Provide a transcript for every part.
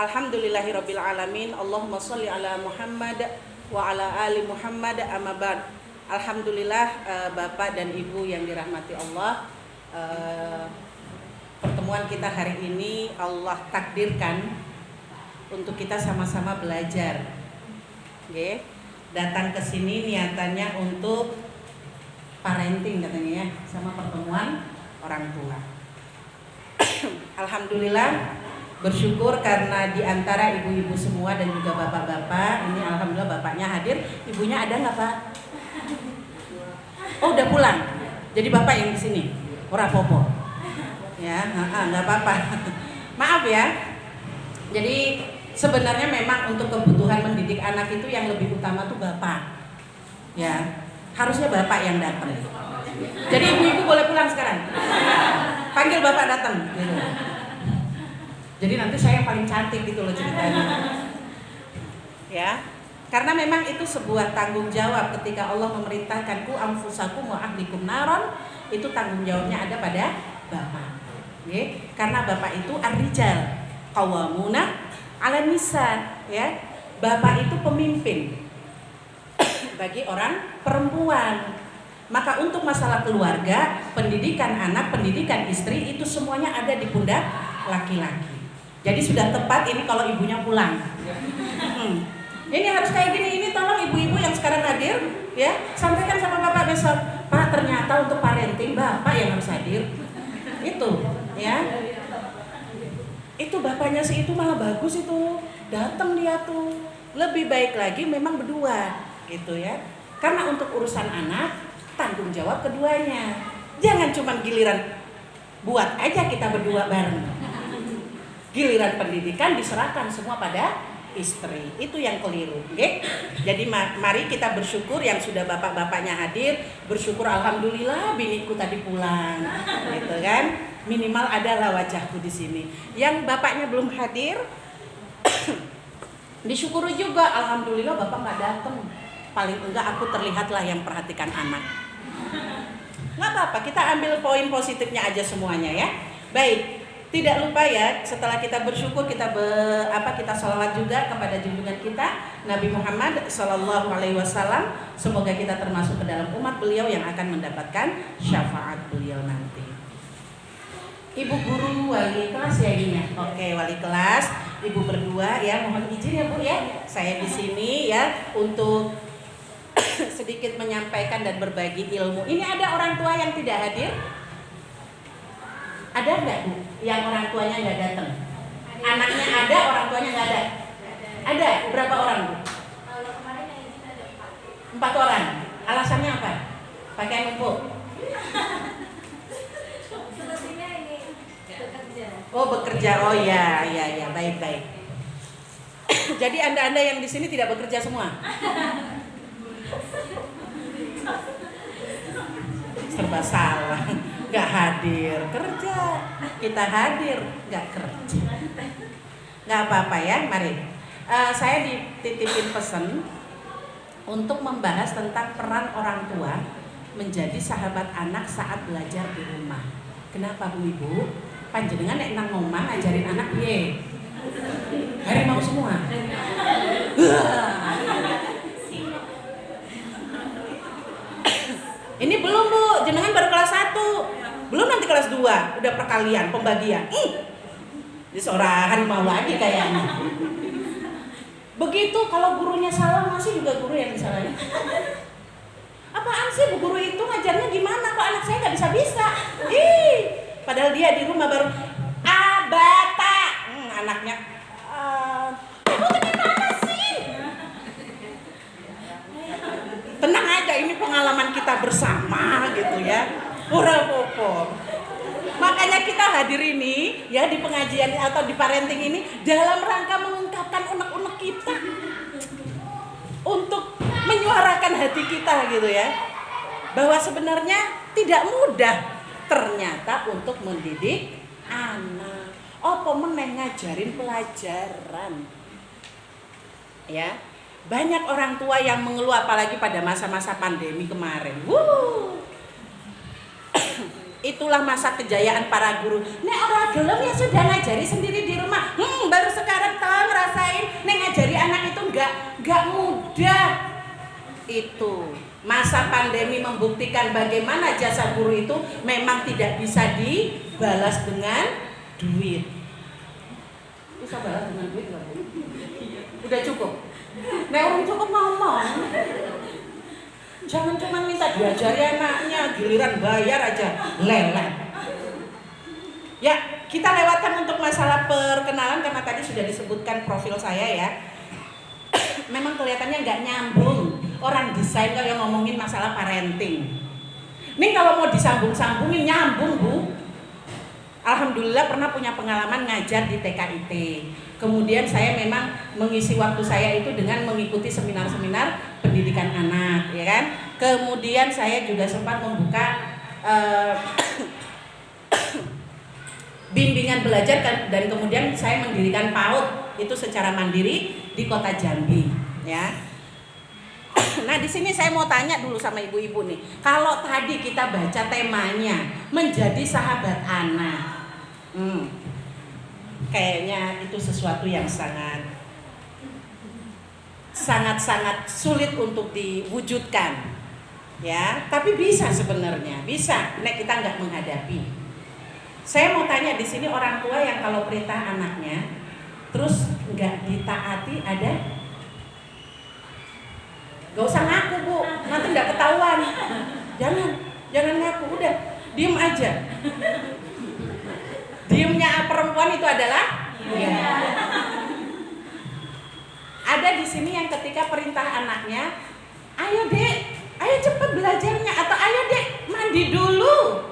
Alhamdulillahirabbil alamin. Allahumma sholli ala Muhammad wa ala ali Muhammad, amma ba'd. Alhamdulillah, Bapak dan Ibu yang dirahmati Allah, pertemuan kita hari ini Allah takdirkan untuk kita sama-sama belajar. Oke. Datang ke sini niatannya untuk parenting katanya ya, sama pertemuan orang tua. Alhamdulillah, bersyukur karena di antara ibu-ibu semua dan juga bapak-bapak ini, alhamdulillah bapaknya hadir. Ibunya ada nggak, Pak? Oh, udah pulang. Jadi bapak yang di sini. Ora popo. Ya, nggak apa-apa. Maaf ya. Jadi sebenarnya memang untuk kebutuhan mendidik anak itu yang lebih utama tuh bapak. Ya, harusnya bapak yang datang. Jadi ibu-ibu boleh pulang sekarang. Panggil bapak datang. Gitu. Jadi nanti saya yang paling cantik gitu loh ceritanya. Ya, karena memang itu sebuah tanggung jawab ketika Allah memerintahkan ku anfusakum wa ahlikum naron, itu tanggung jawabnya ada pada bapak. Ya, karena bapak itu ar-rijal qawwamuna 'alan nisa, ya. Bapak itu pemimpin bagi orang perempuan. Maka untuk masalah keluarga, pendidikan anak, pendidikan istri itu semuanya ada di pundak laki-laki. Jadi sudah tepat ini kalau ibunya pulang. Ini harus kayak gini, ini tolong ibu-ibu yang sekarang hadir, ya, sampaikan sama bapak besok, Pak, ternyata untuk parenting bapak yang harus hadir. Itu, ya. Itu bapaknya sih itu malah bagus itu, datang dia tuh. Lebih baik lagi memang berdua, gitu ya. Karena untuk urusan anak, tanggung jawab keduanya. Jangan cuma giliran buat aja kita berdua bareng. Giliran pendidikan diserahkan semua pada istri. Itu yang keliru, okay? Jadi mari kita bersyukur yang sudah bapak-bapaknya hadir. Bersyukur alhamdulillah biniku tadi pulang, gitu kan? Minimal adalah wajahku di sini. Yang bapaknya belum hadir, disyukuri juga. Alhamdulillah bapak nggak datang. Paling enggak aku terlihatlah yang perhatikan anak. Nggak apa-apa, kita ambil poin positifnya aja semuanya ya. Baik. Tidak lupa ya, setelah kita bersyukur kita kita sholawat juga kepada junjungan kita Nabi Muhammad SAW. Semoga kita termasuk ke dalam umat beliau yang akan mendapatkan syafaat beliau nanti. Ibu guru wali kelas ya ini ya. Oke, wali kelas, ibu berdua ya, mohon izin ya Bu ya. Saya di sini ya untuk sedikit menyampaikan dan berbagi ilmu. Ini ada orang tua yang tidak hadir? Ada nggak Bu? Yang orang tuanya nggak datang? Anaknya ada, orang tuanya nggak ada? Ada. Berapa orang Bu? Kalau kemarin yang izin ada 4 orang. Alasannya apa? Pakai numpuk? Selesainya ini bekerja. Oh bekerja, oh ya, baik. Jadi anda yang di sini tidak bekerja semua? Serba salah. Gak hadir kerja, kita hadir gak kerja. Gak apa-apa ya, mari. Saya dititipin pesan untuk membahas tentang peran orang tua menjadi sahabat anak saat belajar di rumah. Kenapa Bu Ibu? Panjenengan nek nang ngomong ngajarin anak piye? Harimau semua. Ini belum Bu, jenengan baru kelas 1. Belum nanti kelas 2, udah perkalian, pembagian. Jadi seorang harimau lagi kayaknya. Begitu kalau gurunya salah masih juga guru yang disalahin. Apaan sih Bu guru itu ngajarnya gimana? Kok anak saya nggak bisa? Padahal dia di rumah baru abata. Anaknya kamu tuh gimana sih? Tenang aja, ini pengalaman kita bersama gitu ya. Ora popo. Makanya kita hadir ini ya di pengajian atau di parenting ini dalam rangka mengungkapkan unek-unek kita, untuk menyuarakan hati kita gitu ya, bahwa sebenarnya tidak mudah ternyata untuk mendidik anak. Apa meneh ngajarin pelajaran ya. Banyak orang tua yang mengeluh apalagi pada masa-masa pandemi kemarin. Itulah masa kejayaan para guru. Nek ora gelem ya sudah ngajari sendiri di rumah. Baru sekarang tahu ngerasain nek ngajari anak itu enggak mudah. Itu masa pandemi membuktikan bagaimana jasa guru itu memang tidak bisa dibalas dengan duit. Bisa balas dengan duit nggak, Bu? Udah cukup. Nek orang cukup ngomong. Jangan cuma minta diajari anaknya, giliran bayar aja lelet. Ya, kita lewatkan untuk masalah perkenalan karena tadi sudah disebutkan profil saya ya. Memang kelihatannya nggak nyambung. Orang desain kalau yang ngomongin masalah parenting. Ini kalau mau disambung-sambungin nyambung, Bu. Alhamdulillah pernah punya pengalaman ngajar di TKIT. Kemudian saya memang mengisi waktu saya itu dengan mengikuti seminar-seminar pendidikan anak, ya kan? Kemudian saya juga sempat membuka bimbingan belajar dan kemudian saya mendirikan PAUD itu secara mandiri di Kota Jambi, ya. Nah, di sini saya mau tanya dulu sama ibu-ibu nih. Kalau tadi kita baca temanya menjadi sahabat anak. Kayaknya itu sesuatu yang sangat sulit untuk diwujudkan. Ya, tapi bisa sebenarnya. Bisa, nek kita nggak menghadapi. Saya mau tanya di sini orang tua yang kalau perintah anaknya terus nggak ditaati ada? Gak usah ngaku, Bu, nanti nggak ketahuan. Jangan ngaku, udah diem aja. Diemnya perempuan itu adalah iya. Ada di sini yang ketika perintah anaknya, ayo Dek, ayo cepet belajarnya, atau ayo Dek mandi dulu.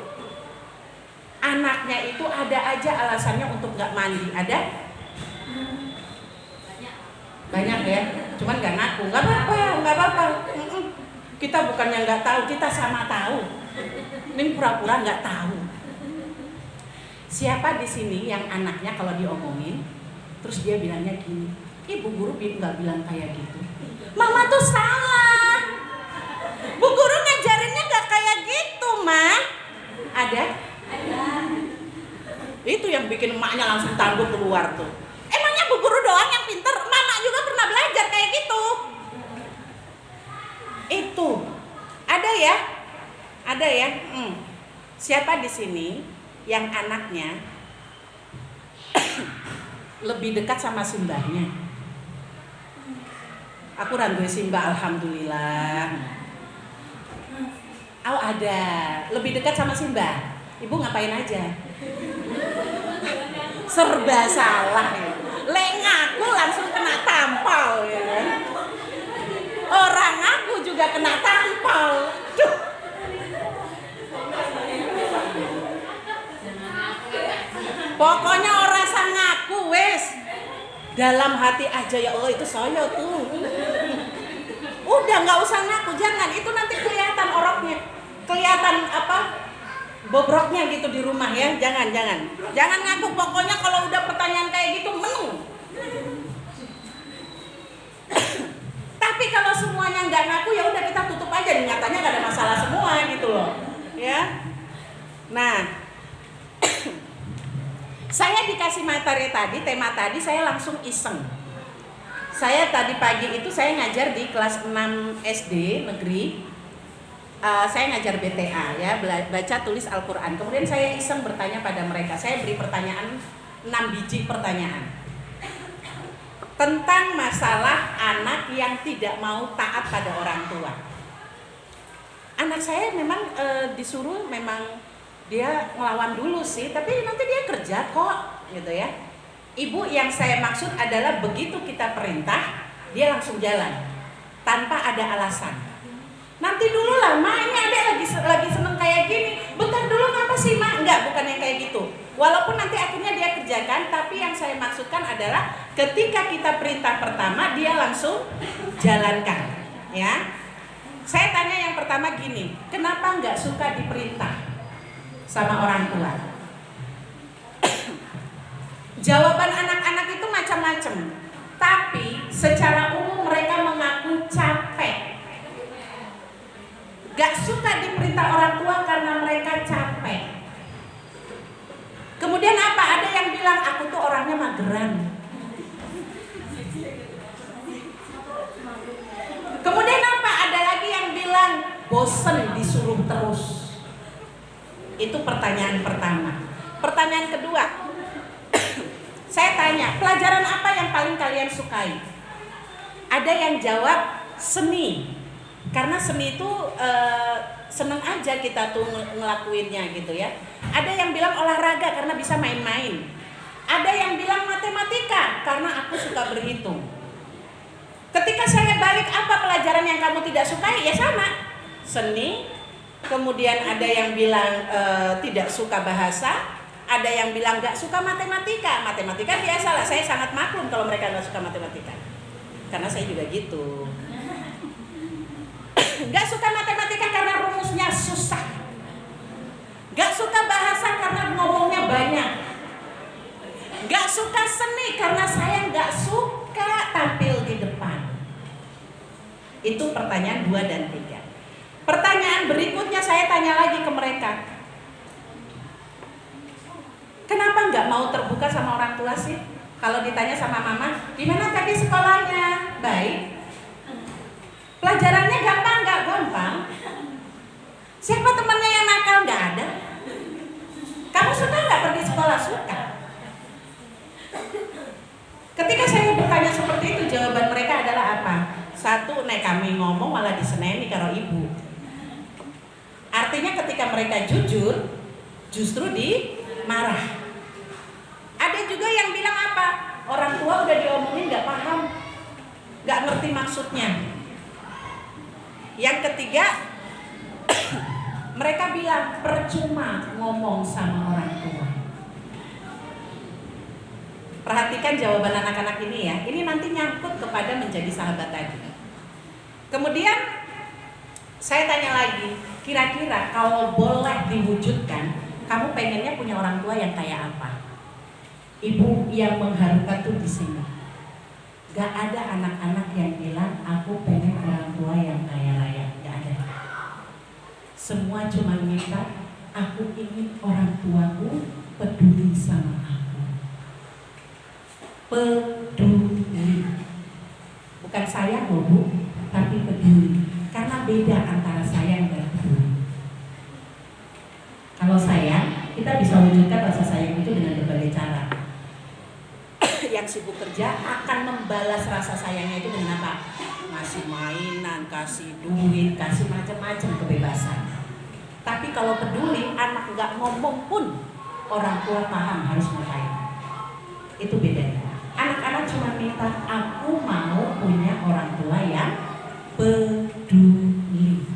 Anaknya itu ada aja alasannya untuk nggak mandi, ada? Banyak ya, cuman nggak ngaku, nggak apa-apa. Kita bukannya nggak tahu, kita sama tahu. Ini pura-pura nggak tahu. Siapa di sini yang anaknya kalau diomongin, terus dia bilangnya gini, ibu guru nggak bilang kayak gitu. Mama tuh salah. Bu guru ngajarinnya nggak kayak gitu, Ma. Ada? Itu yang bikin emaknya langsung tangguh keluar tuh. Emangnya bu guru doang yang pinter? Mama juga pernah belajar kayak gitu. Itu ada ya. Siapa di sini yang anaknya lebih dekat sama simbahnya? Aku randuwe simbah, alhamdulillah. Oh ada, lebih dekat sama simbah. Ibu ngapain aja? Serba salah ya. Lek ngaku langsung kena tampal ya kan? Orang ngaku juga kena tampal. Duh. Pokoknya orang sang ngaku wes. Dalam hati aja ya Allah itu saya tuh. Udah nggak usah ngaku, jangan, itu nanti kelihatan oroknya, kelihatan bobroknya gitu di rumah ya. Jangan ngaku. Pokoknya kalau udah pertanyaan kayak gitu menu. Tapi kalau semuanya nggak ngaku ya udah kita tutup aja. Nyatanya nggak ada masalah semua gitu loh, ya. Nah. Saya dikasih materi tadi, tema tadi saya langsung iseng. Saya tadi pagi itu saya ngajar di kelas 6 SD negeri. Saya ngajar BTA ya, baca tulis Al-Quran. Kemudian saya iseng bertanya pada mereka. Saya beri pertanyaan, 6 biji pertanyaan. Tentang masalah anak yang tidak mau taat pada orang tua. Anak saya memang disuruh memang dia ngelawan dulu sih, tapi nanti dia kerja kok, gitu ya. Ibu yang saya maksud adalah begitu kita perintah, dia langsung jalan, tanpa ada alasan. Nanti dulu lah, Ma, ini adek lagi seneng kayak gini. Bentar dulu ngapa sih, Ma? Enggak, bukan yang kayak gitu. Walaupun nanti akhirnya dia kerjakan, tapi yang saya maksudkan adalah ketika kita perintah pertama, dia langsung jalankan, ya. Saya tanya yang pertama gini, kenapa nggak suka diperintah sama orang tua? Jawaban anak-anak itu macam-macam, tapi secara umum mereka mengaku capek. Gak suka diperintah orang tua karena mereka capek. mageran. Kemudian apa? Ada lagi yang bilang bosen disuruh terus. Itu pertanyaan pertama. Pertanyaan kedua, saya tanya, pelajaran apa yang paling kalian sukai? Ada yang jawab seni, karena seni itu seneng aja kita tuh ngelakuinnya gitu ya. Ada yang bilang olahraga karena bisa main-main. Ada yang bilang matematika karena aku suka berhitung. Ketika saya balik, apa pelajaran yang kamu tidak sukai? Ya sama, seni. Kemudian ada yang bilang tidak suka bahasa. Ada yang bilang gak suka matematika. Matematika biasalah, saya sangat maklum kalau mereka gak suka matematika, karena saya juga gitu. Gak suka matematika karena rumusnya susah. Gak suka bahasa karena ngomongnya banyak. Gak suka seni karena saya gak suka tampil di depan. Itu pertanyaan 2 dan 3. Pertanyaan berikutnya saya tanya lagi ke mereka, kenapa gak mau terbuka sama orang tua sih? Kalau ditanya sama mama, gimana tadi sekolahnya? Baik. Pelajarannya gampang gak? Gampang. Siapa temannya yang nakal? Gak ada. Kamu suka gak pergi sekolah? Suka. Ketika saya bertanya seperti itu, jawaban mereka adalah apa? 1, nek kami ngomong malah diseneni karo ibu. Artinya ketika mereka jujur, justru dimarah. Ada juga yang bilang apa? Orang tua udah diomongin gak paham, gak ngerti maksudnya. Yang ketiga, mereka bilang percuma ngomong sama orang tua. Perhatikan jawaban anak-anak ini ya. Ini nanti nyangkut kepada menjadi sahabat tadi. Kemudian saya tanya lagi, kira-kira kalau boleh diwujudkan, kamu pengennya punya orang tua yang kayak apa? Ibu yang mengharukan tuh di sini. Gak ada anak-anak yang bilang aku pengen orang tua yang kaya raya. Gak ada. Semua cuma minta, aku ingin orang tuaku peduli sama aku. Peduli. Bukan sayang loh Bu, tapi peduli. Karena beda antara sayang dan peduli. Kalau sayang, kita bisa wujudkan rasa sayang itu dengan berbagai cara. Yang sibuk kerja akan membalas rasa sayangnya itu dengan apa? Ngasih mainan, kasih duit, kasih macam-macam kebebasan. Tapi kalau peduli, anak nggak ngomong pun orang tua paham harus ngapain. Itu bedanya. Anak-anak cuma minta, aku mau punya orang tua yang peduli.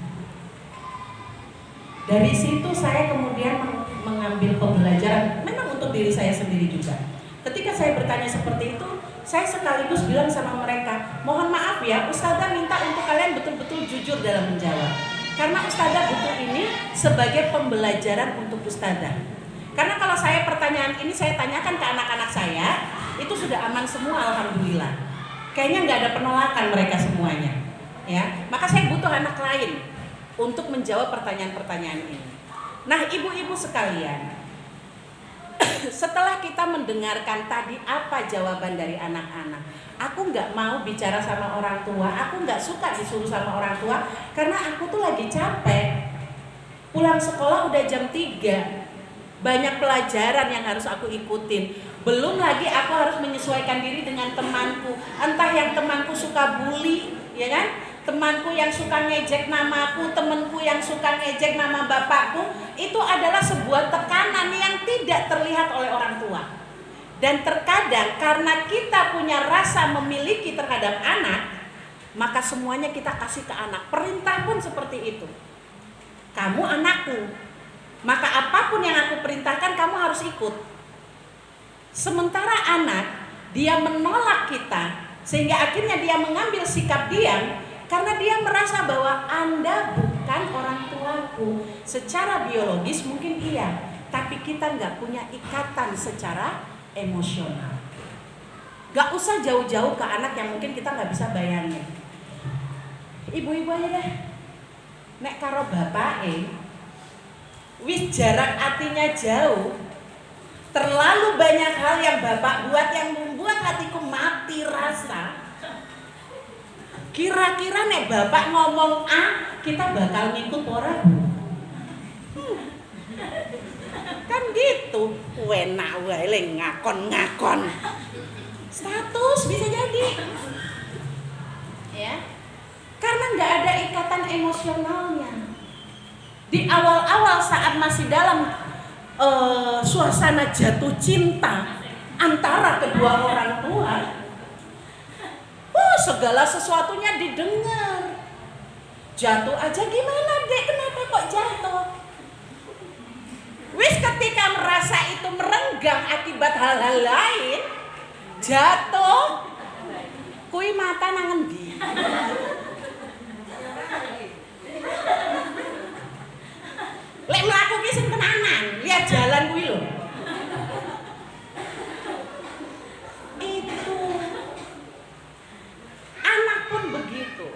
Dari situ saya kemudian mengambil pembelajaran, memang untuk diri saya sendiri juga. Ketika saya bertanya seperti itu, saya sekaligus bilang sama mereka, mohon maaf ya, Ustazah minta untuk kalian betul-betul jujur dalam menjawab. Karena Ustazah butuh ini sebagai pembelajaran untuk Ustazah. Karena kalau saya pertanyaan ini saya tanyakan ke anak-anak saya, itu sudah aman semua, alhamdulillah. Kayaknya nggak ada penolakan mereka semuanya. Ya, maka saya butuh anak lain untuk menjawab pertanyaan-pertanyaan ini. Nah, ibu-ibu sekalian, setelah kita mendengarkan tadi apa jawaban dari anak-anak, aku nggak mau bicara sama orang tua, aku nggak suka disuruh sama orang tua, karena aku tuh lagi capek. Pulang sekolah udah jam 3, banyak pelajaran yang harus aku ikutin. Belum lagi aku harus menyesuaikan diri dengan temanku, entah yang temanku suka bully, ya kan? Temanku yang suka ngejek namaku, temanku yang suka ngejek nama bapakku, itu adalah sebuah tekanan yang tidak terlihat oleh orang tua. Dan terkadang karena kita punya rasa memiliki terhadap anak, maka semuanya kita kasih ke anak. Perintah pun seperti itu. Kamu anakku, maka apapun yang aku perintahkan kamu harus ikut. Sementara anak, dia menolak kita, sehingga akhirnya dia mengambil sikap diam. Karena dia merasa bahwa Anda bukan orang tuaku. Secara biologis mungkin iya, tapi kita nggak punya ikatan secara emosional. Gak usah jauh-jauh ke anak yang mungkin kita nggak bisa bayangin. Ibu-ibu aja deh, nek karo bapak wis jarak artinya jauh, Terlalu banyak hal yang Bapak buat yang membuat hatiku mati rasa. Kira-kira nek Bapak ngomong A, kita bakal ngikut ora? Kan gitu. Enak wae le ngakon-ngakon. Status bisa jadi. Ya. Karena nggak ada ikatan emosionalnya. Di awal-awal saat masih dalam suasana jatuh cinta antara kedua orang tua, segala sesuatunya didengar. Jatuh aja gimana dek? Kenapa kok jatuh? Wis ketika merasa itu merenggang akibat hal-hal lain, jatuh, kui mata nangen di. Lek mlaku ki sing tenanan, lihat jalan kuwi lho. Itu. Anak pun begitu.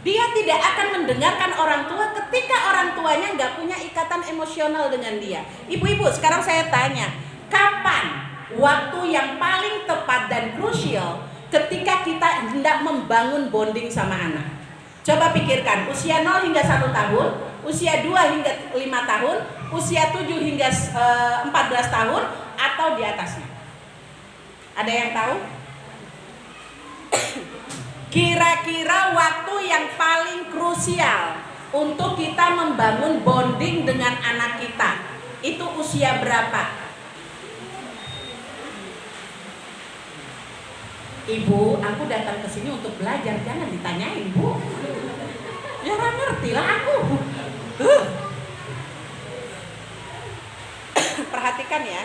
Dia tidak akan mendengarkan orang tua ketika orang tuanya nggak punya ikatan emosional dengan dia. Ibu-ibu, sekarang saya tanya, kapan waktu yang paling tepat dan krusial ketika kita hendak membangun bonding sama anak? Coba pikirkan, usia 0 hingga 1 tahun, usia 2 hingga 5 tahun, usia 7 hingga 14 tahun, atau di atasnya? Ada yang tahu? Kira-kira waktu yang paling krusial untuk kita membangun bonding dengan anak kita, itu usia berapa? Ibu, aku datang ke sini untuk belajar, jangan ditanyain, Bu. Ya ora ngerti lah aku. Perhatikan ya.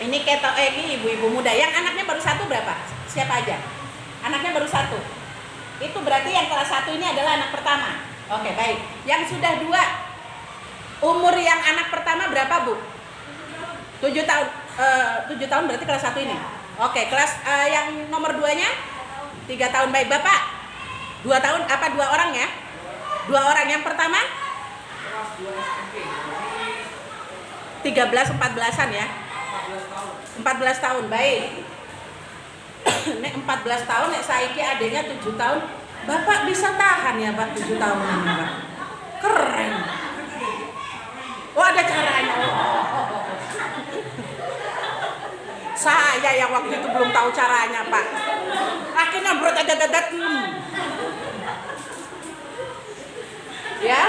Ini ketok ini ibu-ibu muda yang anaknya baru 1 berapa? Siapa aja? Anaknya baru 1. Itu berarti yang kelas 1 ini adalah anak pertama. Oke, baik. Yang sudah 2. Umur yang anak pertama berapa, Bu? 7 tahun. 7 tahun berarti kelas 1 ini. Oke, kelas yang nomor 2-nya 3 tahun. Baik, Bapak. 2 tahun apa 2 orang ya? 2 orang. Yang pertama 13 14-an ya. 14 tahun. Baik. Nek 14 tahun, nek saiki adiknya 7 tahun, Bapak bisa tahan ya Pak 7 tahun ini Pak. Keren. Oh ada caranya. Saya yang waktu itu belum tahu caranya Pak. Akhirnya berdadat-dadat. Ya.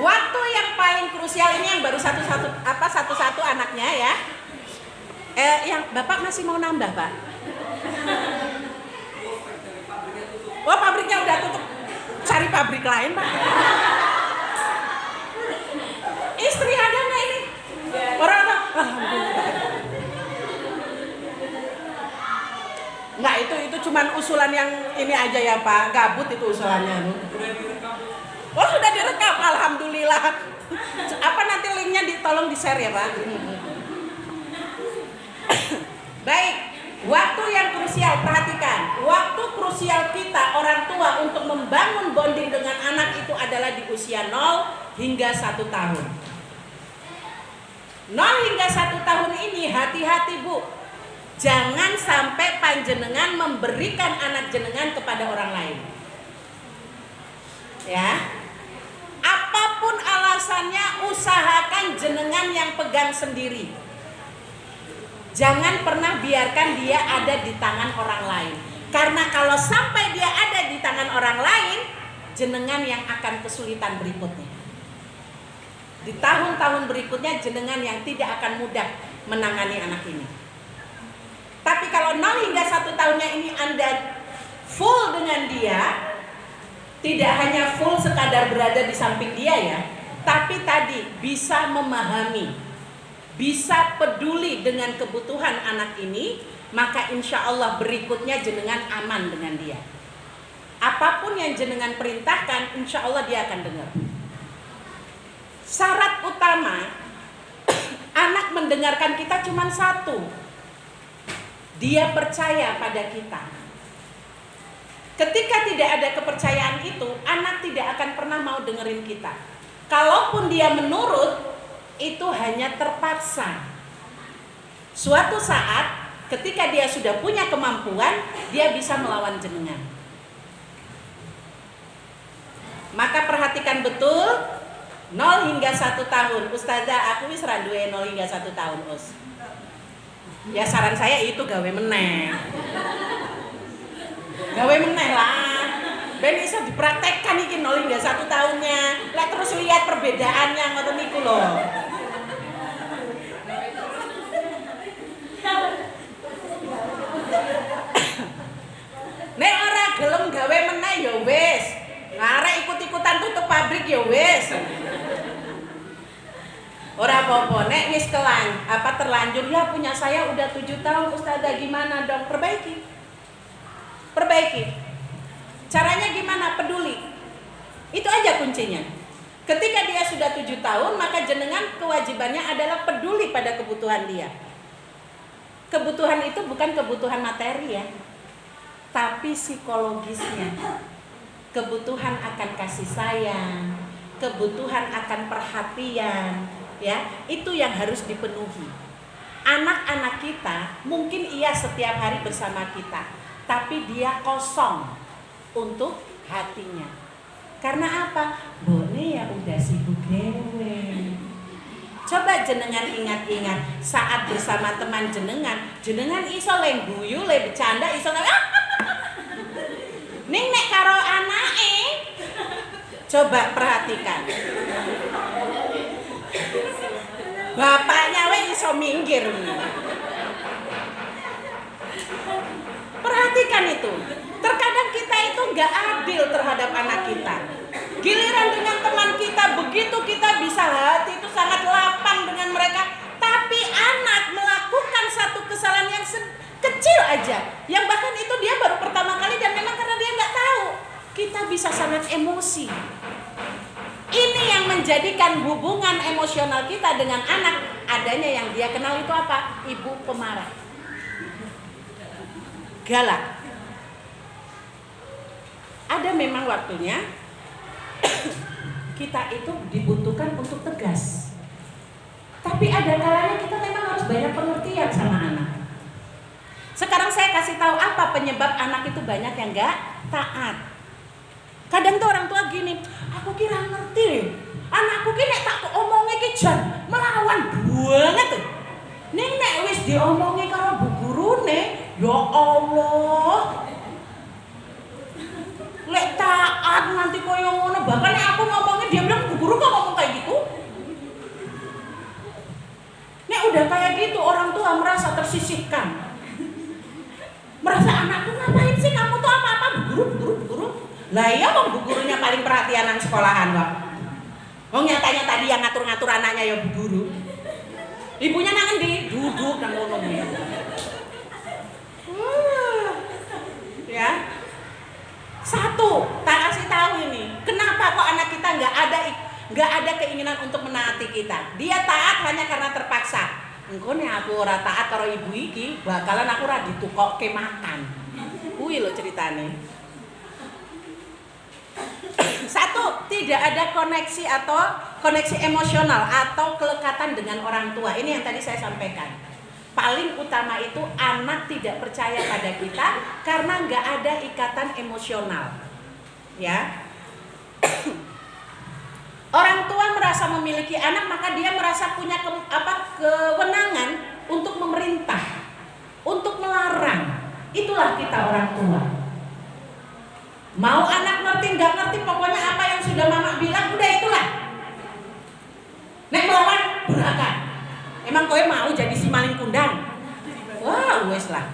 Waktu yang paling krusial ini yang baru satu-satu anaknya ya. Yang Bapak masih mau nambah, Pak? Oh, pabriknya udah tutup. Cari pabrik lain, Pak. Istri ada nggak ini? Orang nggak, itu cuman usulan yang ini aja ya, Pak. Gabut itu usulannya. Oh, sudah direkam. Alhamdulillah. Apa nanti linknya tolong di-share ya, Pak? Baik, waktu yang krusial, perhatikan. Waktu krusial kita orang tua untuk membangun bonding dengan anak itu adalah di usia 0 hingga 1 tahun. 0 hingga 1 tahun ini hati-hati Bu. Jangan sampai panjenengan memberikan anak jenengan kepada orang lain. Ya. Apapun alasannya, usahakan jenengan yang pegang sendiri. Jangan pernah biarkan dia ada di tangan orang lain. Karena kalau sampai dia ada di tangan orang lain, jenengan yang akan kesulitan berikutnya. Di tahun-tahun berikutnya jenengan yang tidak akan mudah menangani anak ini. Tapi kalau 0 hingga 1 tahunnya ini Anda full dengan dia, tidak hanya full sekadar berada di samping dia ya, tapi tadi bisa memahami, bisa peduli dengan kebutuhan anak ini, maka insya Allah berikutnya jenengan aman dengan dia. Apapun yang jenengan perintahkan, insya Allah dia akan dengar. Syarat utama anak mendengarkan kita cuma 1. Dia percaya pada kita. Ketika tidak ada kepercayaan itu, anak tidak akan pernah mau dengerin kita. Kalaupun dia menurut, itu hanya terpaksa. Suatu saat ketika dia sudah punya kemampuan, dia bisa melawan jenengan. Maka perhatikan betul, 0 hingga 1 tahun. Ustazah, aku wis ra duwe 0 hingga 1 tahun, Us. Ya saran saya itu gawe meneh. Gawe meneh lah. Ben iso dipraktekkan iki 0 hingga 1 tahunnya. Lah terus lihat perbedaannya ngoten niku lho. Nek ora gelem gawe meneh ya wis. Ngarek ikut-ikutan tutup pabrik ya wis. Ora apa-apa, nek wis terlanjur ya punya saya udah 7 tahun Ustazah, gimana dong? Perbaiki. Caranya gimana? Peduli. Itu aja kuncinya. Ketika dia sudah 7 tahun, maka jenengan kewajibannya adalah peduli pada kebutuhan dia. Kebutuhan itu bukan kebutuhan materi ya, tapi psikologisnya. Kebutuhan akan kasih sayang, kebutuhan akan perhatian, ya, itu yang harus dipenuhi. Anak-anak kita mungkin iya setiap hari bersama kita, tapi dia kosong untuk hatinya. Karena apa? Bone ya udah sibuk dewe. Coba jenengan ingat-ingat saat bersama teman jenengan iso le guyu, le bercanda, iso ning nek karo anake. Coba perhatikan. Bapaknya we iso minggir. Perhatikan itu. Terkadang kita itu nggak adil terhadap anak kita. Giliran dengan teman kita, begitu kita bisa hati itu sangat lapang dengan mereka, tapi anak melakukan satu kesalahan yang kecil aja, yang bahkan itu dia baru pertama kali dan memang karena dia nggak tahu, kita bisa sangat emosi. Ini yang menjadikan hubungan emosional kita dengan anak adanya yang dia kenal itu apa? Ibu pemarah, galak. Ada memang waktunya kita itu dibutuhkan untuk tegas. Tapi ada kalanya kita memang harus banyak pengertian sama anak. Sekarang saya kasih tahu apa penyebab anak itu banyak yang gak taat. Kadang tuh orang tua gini, aku kira ngerti, anakku ki nek tak omongi ki jan melawan banget. Ning nek wis diomongi karo bu gurune, ya Allah. Lek taat nanti koyo ngono, bahkan nek aku ngomongin dia bilang bu guru kok ngomong kayak gitu. Nek udah kayak gitu orang tua merasa tersisihkan. Merasa anakku ngapain sih, kamu tuh apa-apa bu guru. Lah iya kok bu gurunya paling perhatian nang sekolahan kok. Oh nyatanya tadi yang ngatur-ngatur anaknya ya bu guru. Ibunya nang endi? Duduk nang ngono. Ya. Satu, tak kasih tahu ini. Kenapa kok anak kita nggak ada keinginan untuk menaati kita? Dia taat hanya karena terpaksa. Engko nek aku ora taat karo ibu iki, bakalan aku ora ditukokke makan. Kuwi lho ceritane. Satu, tidak ada koneksi emosional atau kelekatan dengan orang tua. Ini yang tadi saya sampaikan. Paling utama itu anak tidak percaya pada kita karena nggak ada ikatan emosional, ya. Orang tua merasa memiliki anak, maka dia merasa punya kewenangan untuk memerintah, untuk melarang. Itulah kita orang tua. Mau anak ngerti nggak ngerti, pokoknya apa yang sudah mama bilang udah itulah. Nek melawan berakan. Emang kowe mau jadi si maling kundang? Wah, wes lah.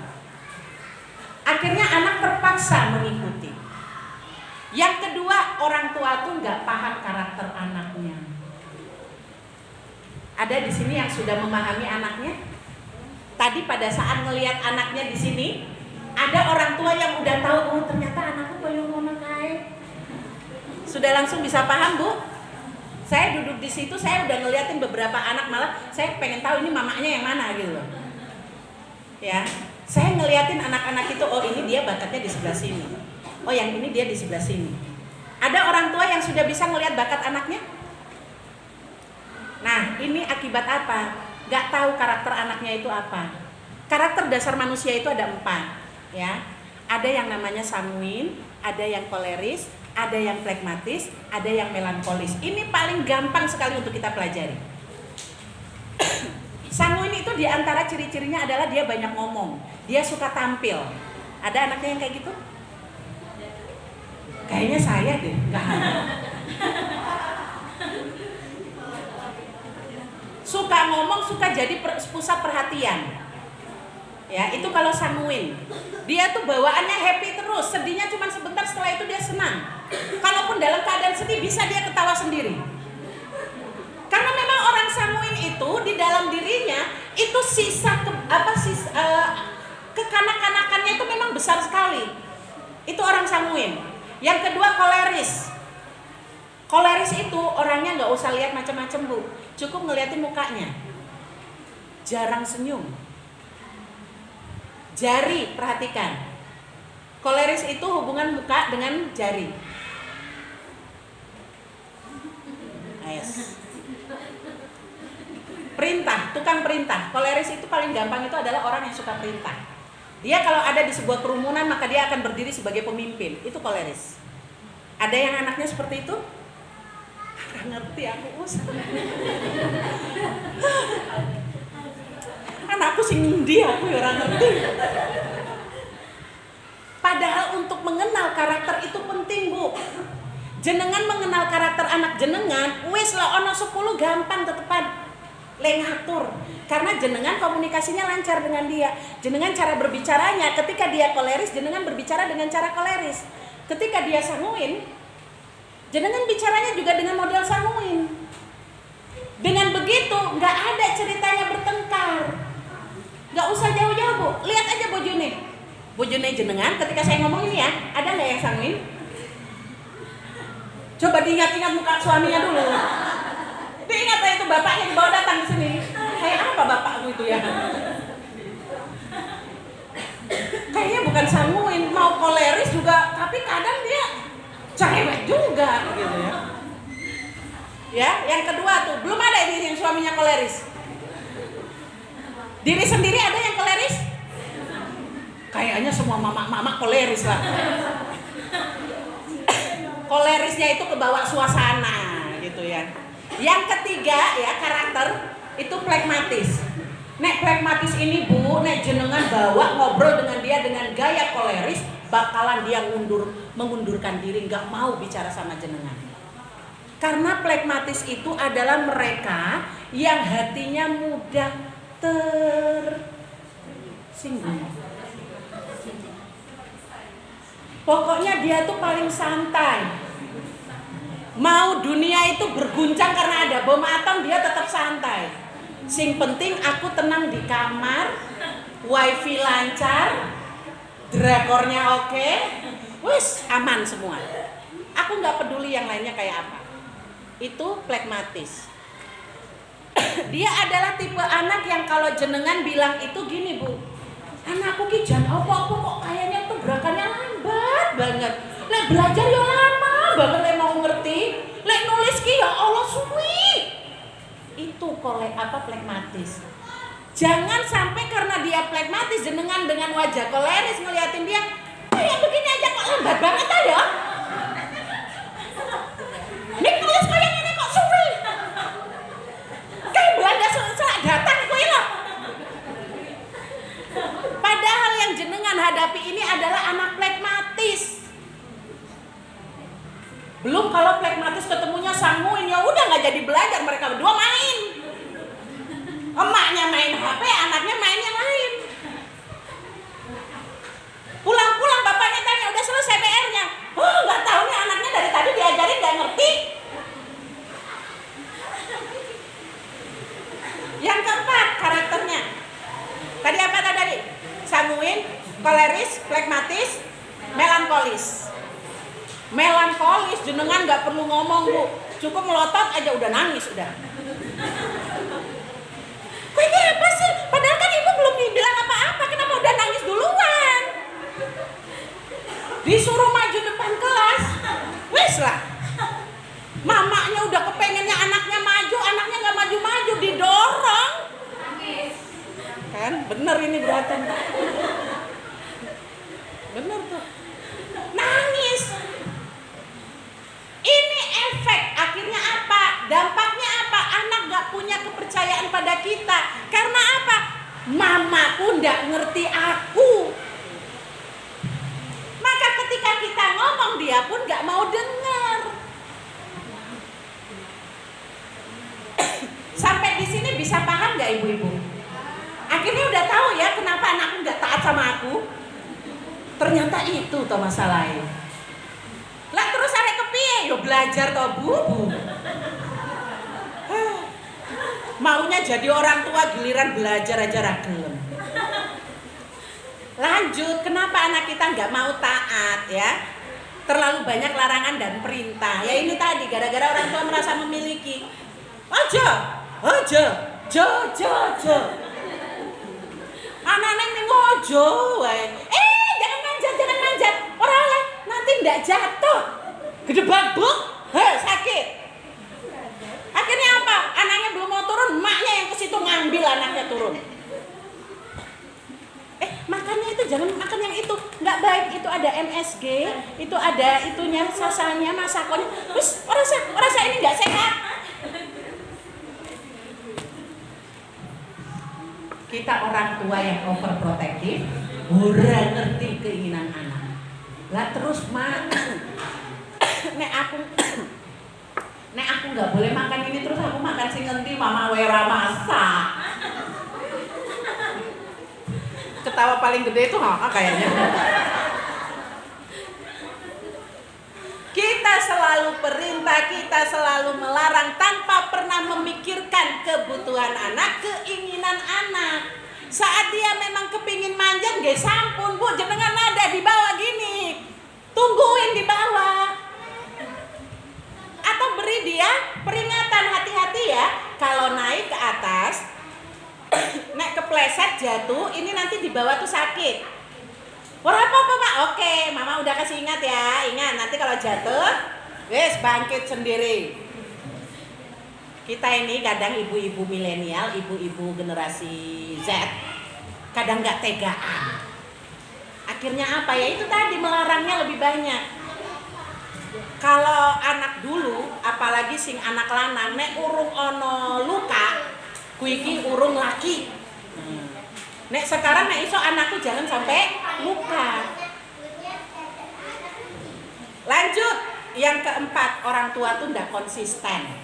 Akhirnya anak terpaksa mengikuti. Yang kedua, orang tua tuh nggak paham karakter anaknya. Ada di sini yang sudah memahami anaknya? Tadi pada saat ngelihat anaknya di sini, ada orang tua yang udah tahu, oh ternyata anakku koyo ngono kae. Sudah langsung bisa paham, Bu? Saya duduk di situ, saya udah ngeliatin beberapa anak, malah saya pengen tahu ini mamanya yang mana gitu loh. Ya, saya ngeliatin anak-anak itu, oh ini dia bakatnya di sebelah sini. Oh yang ini dia di sebelah sini. Ada orang tua yang sudah bisa ngelihat bakat anaknya? Nah, ini akibat apa? Gak tahu karakter anaknya itu apa. Karakter dasar manusia itu ada 4, ya. Ada yang namanya sanguin, ada yang koleris, ada yang flegmatis, ada yang melankolis. Ini paling gampang sekali untuk kita pelajari. Sanguin itu diantara ciri-cirinya adalah dia banyak ngomong, dia suka tampil. Ada anaknya yang kayak gitu? Kayaknya saya deh, nggak ada. Suka ngomong, suka jadi pusat perhatian. Ya, itu kalau sanguin. Dia tuh bawaannya happy terus, sedihnya cuma sebentar, setelah itu dia senang. Kalaupun dalam keadaan sedih bisa dia ketawa sendiri. Karena memang orang sanguin itu di dalam dirinya itu kekanak-kanakannya itu memang besar sekali. Itu orang sanguin. Yang kedua koleris. Koleris itu orangnya nggak usah lihat macam-macam bu, cukup ngeliatin mukanya. Jarang senyum. Jari, perhatikan. Koleris itu hubungan muka dengan jari. Yes. Perintah, tukang perintah. Koleris itu paling gampang itu adalah orang yang suka perintah. Dia kalau ada di sebuah kerumunan maka dia akan berdiri sebagai pemimpin. Itu koleris. Ada yang anaknya seperti itu? Nggak ngerti aku anakku sing ngendi aku ya ora ngerti. Padahal untuk mengenal karakter itu penting bu. Jenengan mengenal karakter anak jenengan, wis lah ono 10 gampang tetepan le ngatur. Karena jenengan komunikasinya lancar dengan dia. Jenengan cara berbicaranya ketika dia koleris, jenengan berbicara dengan cara koleris. Ketika dia sanguin, jenengan bicaranya juga dengan model sanguin. Dengan begitu nggak ada ceritanya bertengkar. Nggak usah jauh-jauh bu, lihat aja bojone jenengan ketika saya ngomong ini ya, ada nggak yang sanguin? Coba diingat-ingat muka suaminya dulu. Diingat ya itu bapaknya dibawa datang ke sini. Kayak apa bapakmu itu ya? Kayaknya bukan sanguin, mau koleris juga, tapi kadang dia cewek juga gitu ya. Ya, yang kedua tuh, belum ada ini yang suaminya koleris. Diri sendiri ada yang koleris? Kayaknya semua mama koleris lah. Kolerisnya itu kebawa suasana gitu ya. Yang ketiga ya karakter itu flegmatis. Nek flegmatis ini bu, nek jenengan bawa ngobrol dengan dia dengan gaya koleris, bakalan dia mengundurkan diri, nggak mau bicara sama jenengan. Karena flegmatis itu adalah mereka yang hatinya mudah tersinggung. Pokoknya dia tuh paling santai. Mau dunia itu berguncang karena ada bom atom, dia tetap santai. Sing penting aku tenang di kamar, wifi lancar, drakornya oke, wis aman semua. Aku nggak peduli yang lainnya kayak apa. Itu flegmatis. Dia adalah tipe anak yang kalau jenengan bilang itu gini bu, anakku ki jan apa-apa kok kayaknya tuh gerakannya lambat banget. Lek belajar ya lama banget lek mau ngerti. Lek nulis ki ya Allah suwi. Itu flegmatis. Jangan sampai karena dia flegmatis jenengan dengan wajah koleris ngeliatin dia, kayak begini aja kok lambat banget aja. Nek nulis kayak gini kok suwi. Kayak Belanda selak datang kuwi loh. Padahal yang jenengan hadapi ini adalah anak flegmatis. Belum kalau flegmatis ketemunya sanguin, ya udah nggak jadi belajar, mereka berdua main. Emaknya main HP, anaknya main yang lain. Pulang-pulang bapaknya tanya, udah selesai PR-nya? Oh nggak tahu nih anaknya dari tadi diajarin nggak ngerti. Yang keempat karakternya. Tadi apa tadi? Sanguin, koleris, flegmatis, melankolis. Melankolis jenengan nggak perlu ngomong bu, cukup melotot aja udah nangis udah. Kok ini apa sih? Padahal kan ibu belum bilang apa-apa, kenapa udah nangis duluan? Disuruh maju depan kelas, wes lah. Mamanya udah kepengennya anaknya maju, anaknya nggak maju-maju, bener ini berarti. Bener tuh. Nangis. Ini efek akhirnya apa? Dampaknya apa? Anak gak punya kepercayaan pada kita. Karena apa? Mamaku gak ngerti aku. Maka ketika kita ngomong dia pun gak mau dengar. Sampai di sini bisa paham gak ibu-ibu? Akhirnya udah tahu ya kenapa anakku gak taat sama aku. Ternyata itu toh masalahnya. Lah terus arek kepiye yo belajar toh Bu. Maunya jadi orang tua giliran belajar aja ra gelem. Lanjut, kenapa anak kita nggak mau taat ya? Terlalu banyak larangan dan perintah. Ya ini tadi gara-gara orang tua merasa memiliki. Aja. Anak-anak ning ojo wae. Jangan manjat. Ora oleh, nanti ndak jatuh. Gede babuk, sakit. Akhirnya apa? Anaknya belum mau turun, emaknya yang ke situ ngambil anaknya turun. Makannya itu jangan makan yang itu, nggak baik. Itu ada MSG, itu ada itunya, sasanya, masakonnya. Terus rasa ini nggak sehat. Kita orang tua yang overprotective, ora ngerti keinginan anak. Lah terus nek aku nggak boleh makan ini terus aku makan sing ngendi mama wera masak. Ketawa paling gede itu kayaknya. Kita selalu perintah, kita selalu melarang tanpa pernah memikirkan kebutuhan anak, keinginan anak. Saat dia memang kepingin manjat, nggih sampun Bu, jenengan ada di bawah gini. Tungguin di bawah. Atau beri dia peringatan, hati-hati ya. Kalau naik ke atas, nek kepleset jatuh, ini nanti di bawah tuh sakit. Ora apa-apa Pak, oke, Mama udah kasih ingat ya. Ingat, nanti kalau jatuh, wes bangkit sendiri. Kita ini kadang ibu-ibu milenial, ibu-ibu generasi Z, kadang gak tegaan. Akhirnya apa ya, itu tadi melarangnya lebih banyak. Kalau anak dulu, apalagi sing anak lanang, nek urung ono luka, kuiki urung laki. Nek sekarang nek iso anakku jangan sampai luka. Lanjut, yang keempat, orang tua tuh ndak konsisten.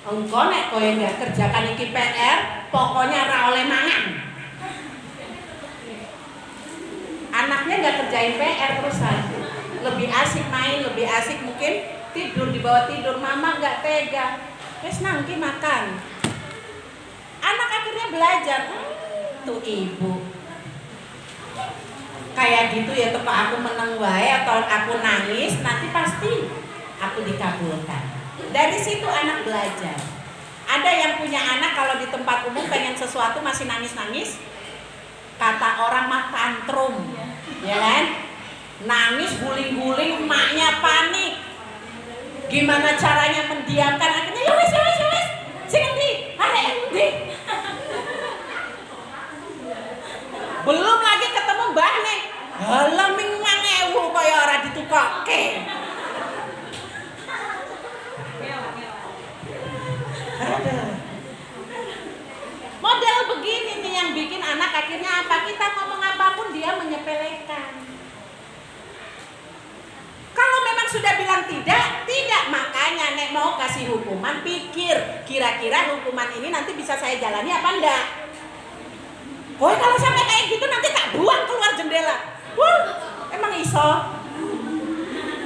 Engko nek kowe nggak kerjakan iki PR, pokoknya ra oleh mangan. Anaknya nggak kerjain PR terusan, lebih asik main, lebih asik mungkin tidur di bawah tidur. Mama nggak tega, wes nangki makan. Anak akhirnya belajar, tuh ibu kayak gitu ya, tepak aku meneng wae atau aku nangis, nanti pasti aku dikabulkan. Dari situ anak belajar. Ada yang punya anak kalau di tempat umum pengen sesuatu masih nangis-nangis, kata orang mah tantrum, ya kan? Nangis guling-guling, emaknya panik. Gimana caranya mendiamkan? Akhirnya ya wes, sing endi? Arek endi? Belum lagi ketemu mbah nih. Halah ming 5.000 kaya ora ditukokke. Model begini nih yang bikin anak akhirnya apa? Kita ngomong apapun dia menyepelekan. Kalau memang sudah bilang tidak, makanya nek mau kasih hukuman, pikir kira-kira hukuman ini nanti bisa saya jalani apa enggak. Woi kalau sampai kayak gitu nanti tak buang keluar jendela. Wah, emang iso.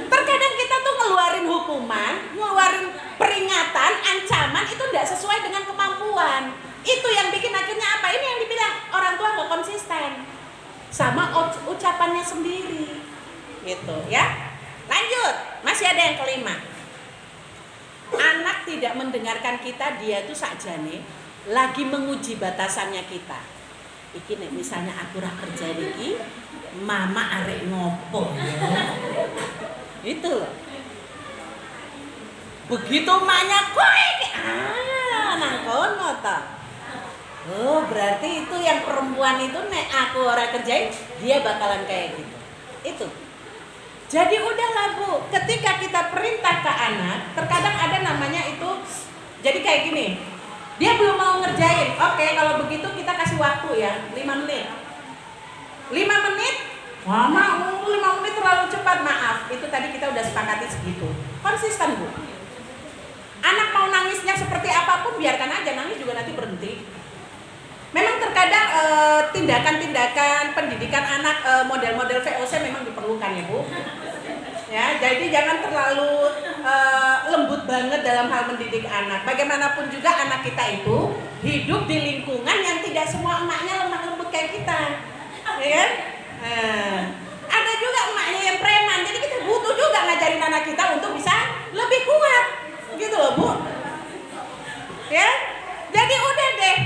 Terkadang kita tuh ngeluarin hukuman, ngeluarin peringatan, ancaman itu tidak sesuai dengan kemampuan. Itu yang bikin akhirnya apa? Ini yang dibilang orang tua nggak konsisten sama ucapannya sendiri, gitu ya. Lanjut, masih ada yang kelima. Anak tidak mendengarkan kita, dia tuh sakjane lagi menguji batasannya kita. Iki nek misalnya aku ra kerja iki, mama arek ngopo ya. Itu loh. Begitu emaknya kowe nang kono ta. Oh, berarti itu yang perempuan itu nek aku orang kerjain, dia bakalan kayak gitu. Itu. Jadi udahlah Bu, ketika kita perintah ke anak, terkadang ada namanya itu, jadi kayak gini, dia belum mau ngerjain. Oke, kalau begitu kita kasih waktu ya, 5 menit. 5 menit, Mama, 5 menit terlalu cepat, maaf. Itu tadi kita udah sepakati segitu. Konsisten Bu. Anak mau nangisnya seperti apapun, biarkan aja, nangis juga nanti berhenti. Memang terkadang tindakan-tindakan pendidikan anak model-model VOC memang diperlukan ya Bu. Ya, jadi jangan terlalu lembut banget dalam hal mendidik anak. Bagaimanapun juga anak kita itu hidup di lingkungan yang tidak semua emaknya lemah lembut kayak kita, ya kan? Ada juga emaknya yang preman. Jadi kita butuh juga ngajarin anak kita untuk bisa lebih kuat, gitu loh Bu. Ya, jadi udah deh.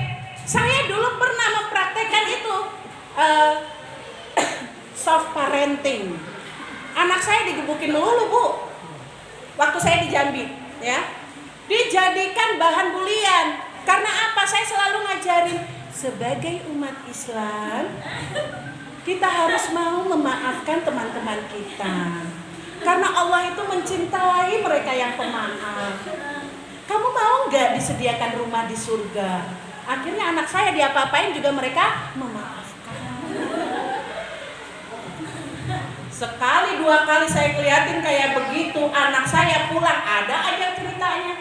Saya dulu pernah mempraktekkan itu soft parenting. Anak saya digebukin melulu Bu. Waktu saya di Jambi, ya, dijadikan bahan bulian. Karena apa? Saya selalu ngajarin sebagai umat Islam, kita harus mau memaafkan teman-teman kita. Karena Allah itu mencintai mereka yang pemaaf. Kamu mau nggak disediakan rumah di surga? Akhirnya anak saya diapa-apain juga mereka memaafkan. Sekali 2 kali saya kelihatin kayak begitu, anak saya pulang ada aja ceritanya.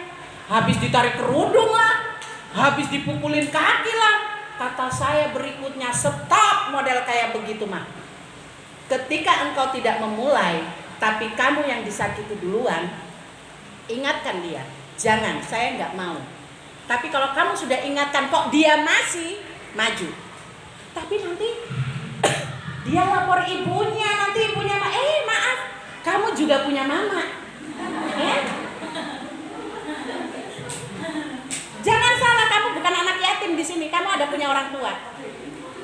Habis ditarik kerudung lah, habis dipukulin kaki lah. Kata saya berikutnya, stop model kayak begitu mah. Ketika engkau tidak memulai, tapi kamu yang disakiti duluan, ingatkan dia, jangan, saya nggak mau. Tapi kalau kamu sudah ingatkan kok dia masih maju, tapi nanti dia lapor ibunya, nanti ibunya maaf, kamu juga punya mama, ya? Jangan salah, kamu bukan anak yatim di sini, kamu ada punya orang tua.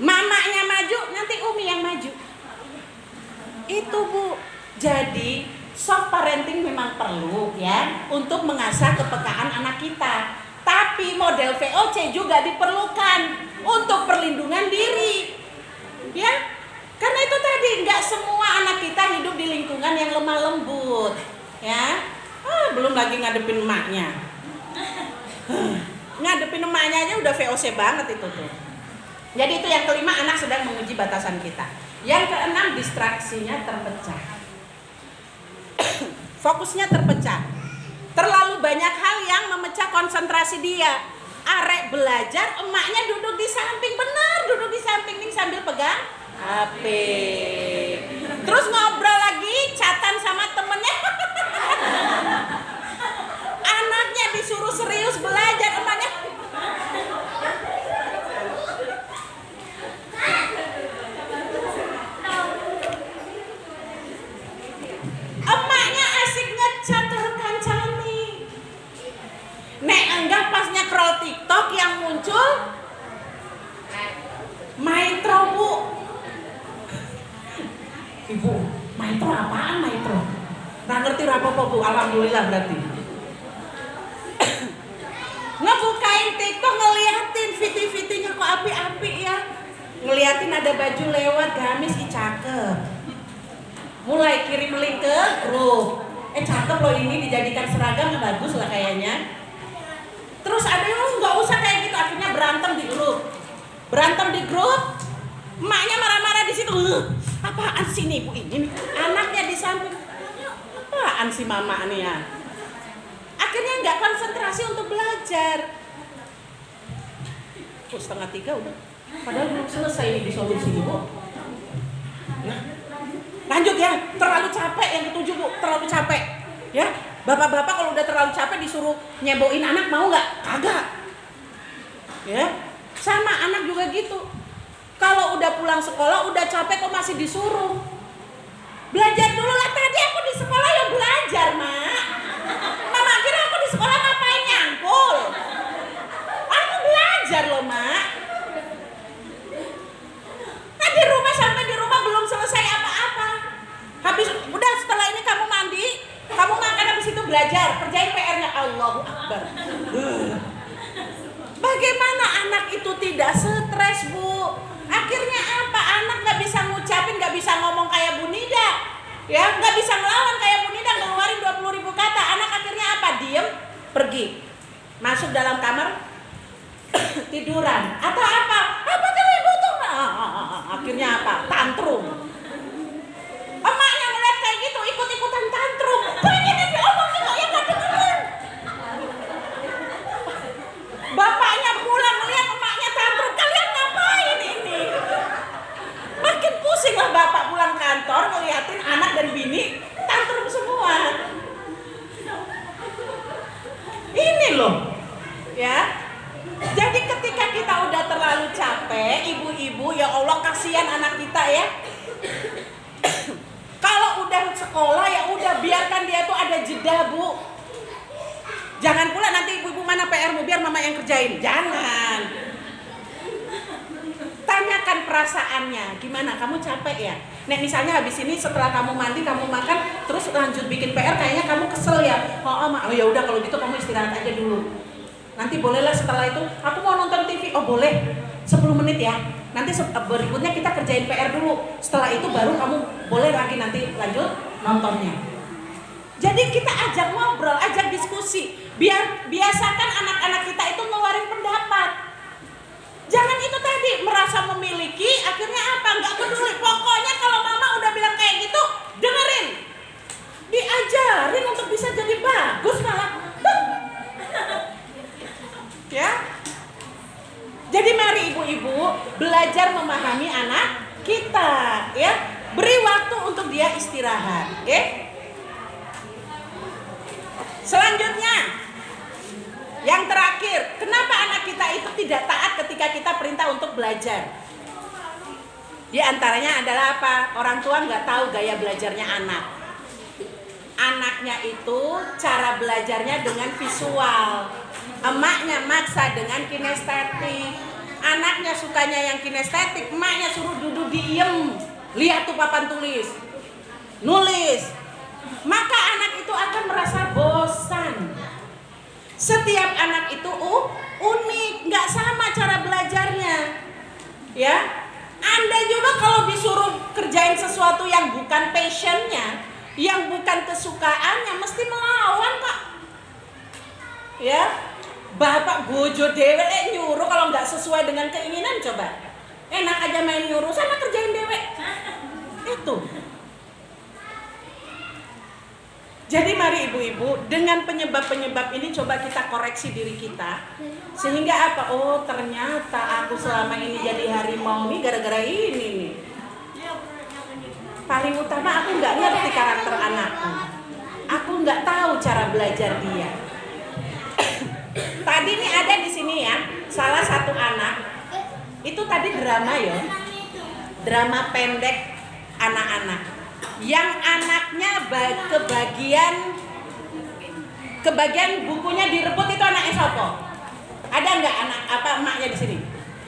Mamanya maju, nanti Umi yang maju. Itu Bu. Jadi soft parenting memang perlu ya untuk mengasah kepekaan anak kita. Tapi model VOC juga diperlukan untuk perlindungan diri. Ya, karena itu tadi nggak semua anak kita hidup di lingkungan yang lemah lembut. Ya, belum lagi ngadepin emaknya. Ngadepin emaknya aja udah VOC banget itu tuh. Jadi itu yang kelima, anak sedang menguji batasan kita. Yang keenam, distraksinya terpecah. Fokusnya terpecah. Terlalu banyak hal yang memecah konsentrasi dia. Arek belajar, emaknya duduk di samping, benar duduk di samping nih sambil pegang HP. Terus ngobrol lagi, chatan sama temennya. Anaknya disuruh serius belajar, emaknya asik ngechat kancani. Nek anggap pasnya scroll TikTok yang muncul Maestro Bu. Ibu, Maestro apaan Maestro? Nggak ngerti apa-apa Bu, alhamdulillah berarti. Ngebukain TikTok, ngeliatin video-videonya kok api-api ya. Ngeliatin ada baju lewat gamis, cakep. Mulai kirim link ke grup. Cakep loh ini, dijadikan seragam, bagus lah kayaknya. Terus ada yang nggak usah kayak gitu, akhirnya berantem di grup. Emaknya marah-marah di situ. Apaan sih nih ibu ini? Anaknya di samping. Apaan sih mama nih ya? Akhirnya nggak konsentrasi untuk belajar. 2:30 udah. Padahal belum selesai ini disolusi Bu. Nah, lanjut ya. Terlalu capek yang ketujuh Bu. Terlalu capek. Ya, bapak-bapak kalau udah terlalu capek disuruh nyeboin anak mau nggak? Kagak. Ya, sama anak juga gitu. Kalau udah pulang sekolah udah capek kok masih disuruh belajar dulu lah. Tadi aku di sekolah ya belajar Mak. Mama kira aku di sekolah ngapain nyangkul? Aku belajar loh Mak. Nah di rumah, sampai di rumah belum selesai apa-apa. Habis udah, setelah ini kamu mandi, kamu makan, habis itu belajar, kerjain PR-nya. Allahu Akbar. Bagaimana anak itu tidak stres, Bu? Akhirnya apa? Anak gak bisa ngucapin, gak bisa ngomong kayak Bu Nida, ya, gak bisa ngelawan kayak Bu Nida, ngeluarin 20.000 kata. Anak akhirnya apa? Diem, pergi, masuk dalam kamar, tiduran, atau apa? Apa kan ibu tuh? Akhirnya apa? Tantrum. Emaknya ngeliat kayak gitu, ikut-ikutan tantrum. Pengen diomongin kok yang gak dengerin. Bapaknya pulang melihat emaknya tantrum, kalian ngapain ini? Makin pusing lah bapak pulang kantor ngeliatin anak dan bini tantrum semua. Ini loh, ya. Jadi ketika kita udah terlalu capek, ibu-ibu, ya Allah kasihan anak kita ya. Kalau udah sekolah ya udah biarkan dia tuh ada jeda, Bu. Jangan pula nanti ibu-ibu mana PR-mu biar mama yang kerjain. Jangan. Tanyakan perasaannya. Gimana? Kamu capek ya? Nek misalnya habis ini setelah kamu mandi, kamu makan, terus lanjut bikin PR, kayaknya kamu kesel ya. Oh ya udah kalau gitu kamu istirahat aja dulu. Nanti bolehlah setelah itu, aku mau nonton TV. Oh boleh, 10 menit ya. Nanti berikutnya kita kerjain PR dulu. Setelah itu baru kamu boleh lagi nanti lanjut nontonnya. Jadi kita ajak ngobrol, ajak diskusi. Biasakan anak-anak kita itu ngeluarin pendapat. Jangan itu tadi merasa memiliki, akhirnya apa? Nggak peduli. Pokoknya kalau mama udah bilang kayak gitu, dengerin. Diajarin untuk bisa jadi bagus malah. Ya. Jadi mari ibu-ibu belajar memahami anak kita, ya. Beri waktu untuk dia istirahat, oke? Selanjutnya, yang terakhir, kenapa anak kita itu tidak taat ketika kita perintah untuk belajar? Di antaranya adalah apa? Orang tua nggak tahu gaya belajarnya anak. Anaknya itu cara belajarnya dengan visual. Emaknya maksa dengan kinestetik. Anaknya sukanya yang kinestetik, emaknya suruh duduk diem. Lihat tuh papan tulis, nulis. Maka anak itu akan merasa bosan. Setiap anak itu unik, nggak sama cara belajarnya. Ya, Anda juga kalau disuruh kerjain sesuatu yang bukan passionnya, yang bukan kesukaannya, mesti melawan kok. Ya, bapak bojo dewe nyuruh kalau nggak sesuai dengan keinginan, coba. Enak aja main nyuruh, sama kerjain dewe. Itu. Jadi mari ibu-ibu, dengan penyebab-penyebab ini coba kita koreksi diri kita. Sehingga apa? Oh ternyata aku selama ini jadi harimau nih gara-gara ini nih. Paling utama aku nggak ngerti karakter anakku. Aku nggak tahu cara belajar dia. Tadi nih ada di sini ya, salah satu anak. Itu tadi drama ya. Drama pendek anak-anak. Yang anaknya kebagian bukunya direbut itu anaknya siapa? Ada nggak anak apa emaknya di sini?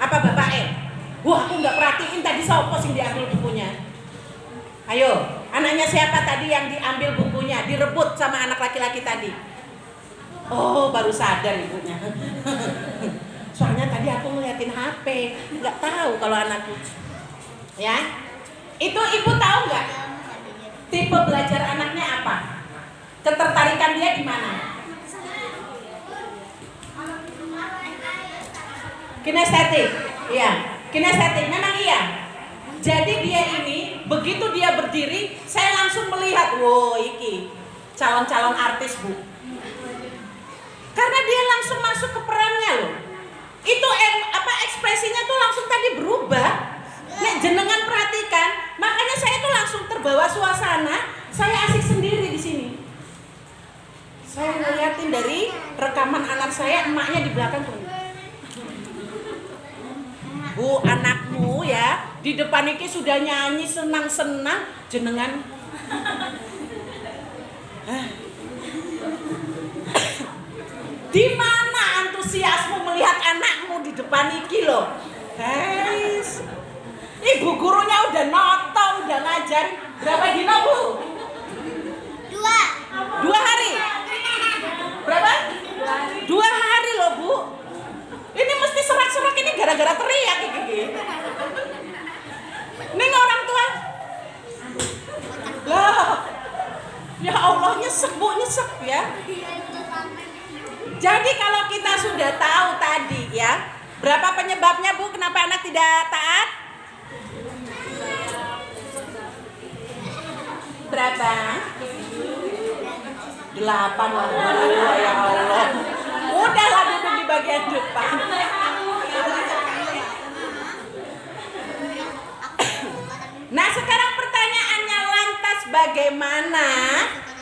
Apa bapaknya? Wah aku nggak perhatiin tadi siapa sih diambil bukunya? Ayo, anaknya siapa tadi yang diambil bukunya, direbut sama anak laki-laki tadi? Oh baru sadar ibunya. Soalnya tadi aku ngeliatin HP, nggak tahu kalau anakku. Ya, itu ibu tahu nggak? Tipe belajar anaknya apa? Ketertarikan dia di mana? Kinestetik. Iya, kinestetik memang iya. Jadi dia ini begitu dia berdiri, saya langsung melihat, wow, iki calon-calon artis, Bu. Karena dia langsung masuk ke perannya loh. Itu ekspresinya tuh langsung tadi berubah. Nek jenengan perhatikan, makanya saya tuh langsung terbawa suasana. Saya asik sendiri di sini. Saya ngeliatin dari rekaman anak saya, emaknya di belakang tuh. Bu, anakmu ya di depan iki sudah nyanyi senang-senang, jenengan. Di mana antusiasmu melihat anakmu di depan iki loh, guys? Ibu gurunya udah noto, udah ngajarin. Berapa dino, Bu? 2 2 hari. Berapa? 2 hari loh, Bu. Jadi kalau kita sudah tahu tadi ya, berapa penyebabnya Bu kenapa anak tidak taat? Berapa? 8 lah. Aduh, ya Allah. Udahlah duduk di bagian depan. Nah sekarang pertanyaannya, lantas bagaimana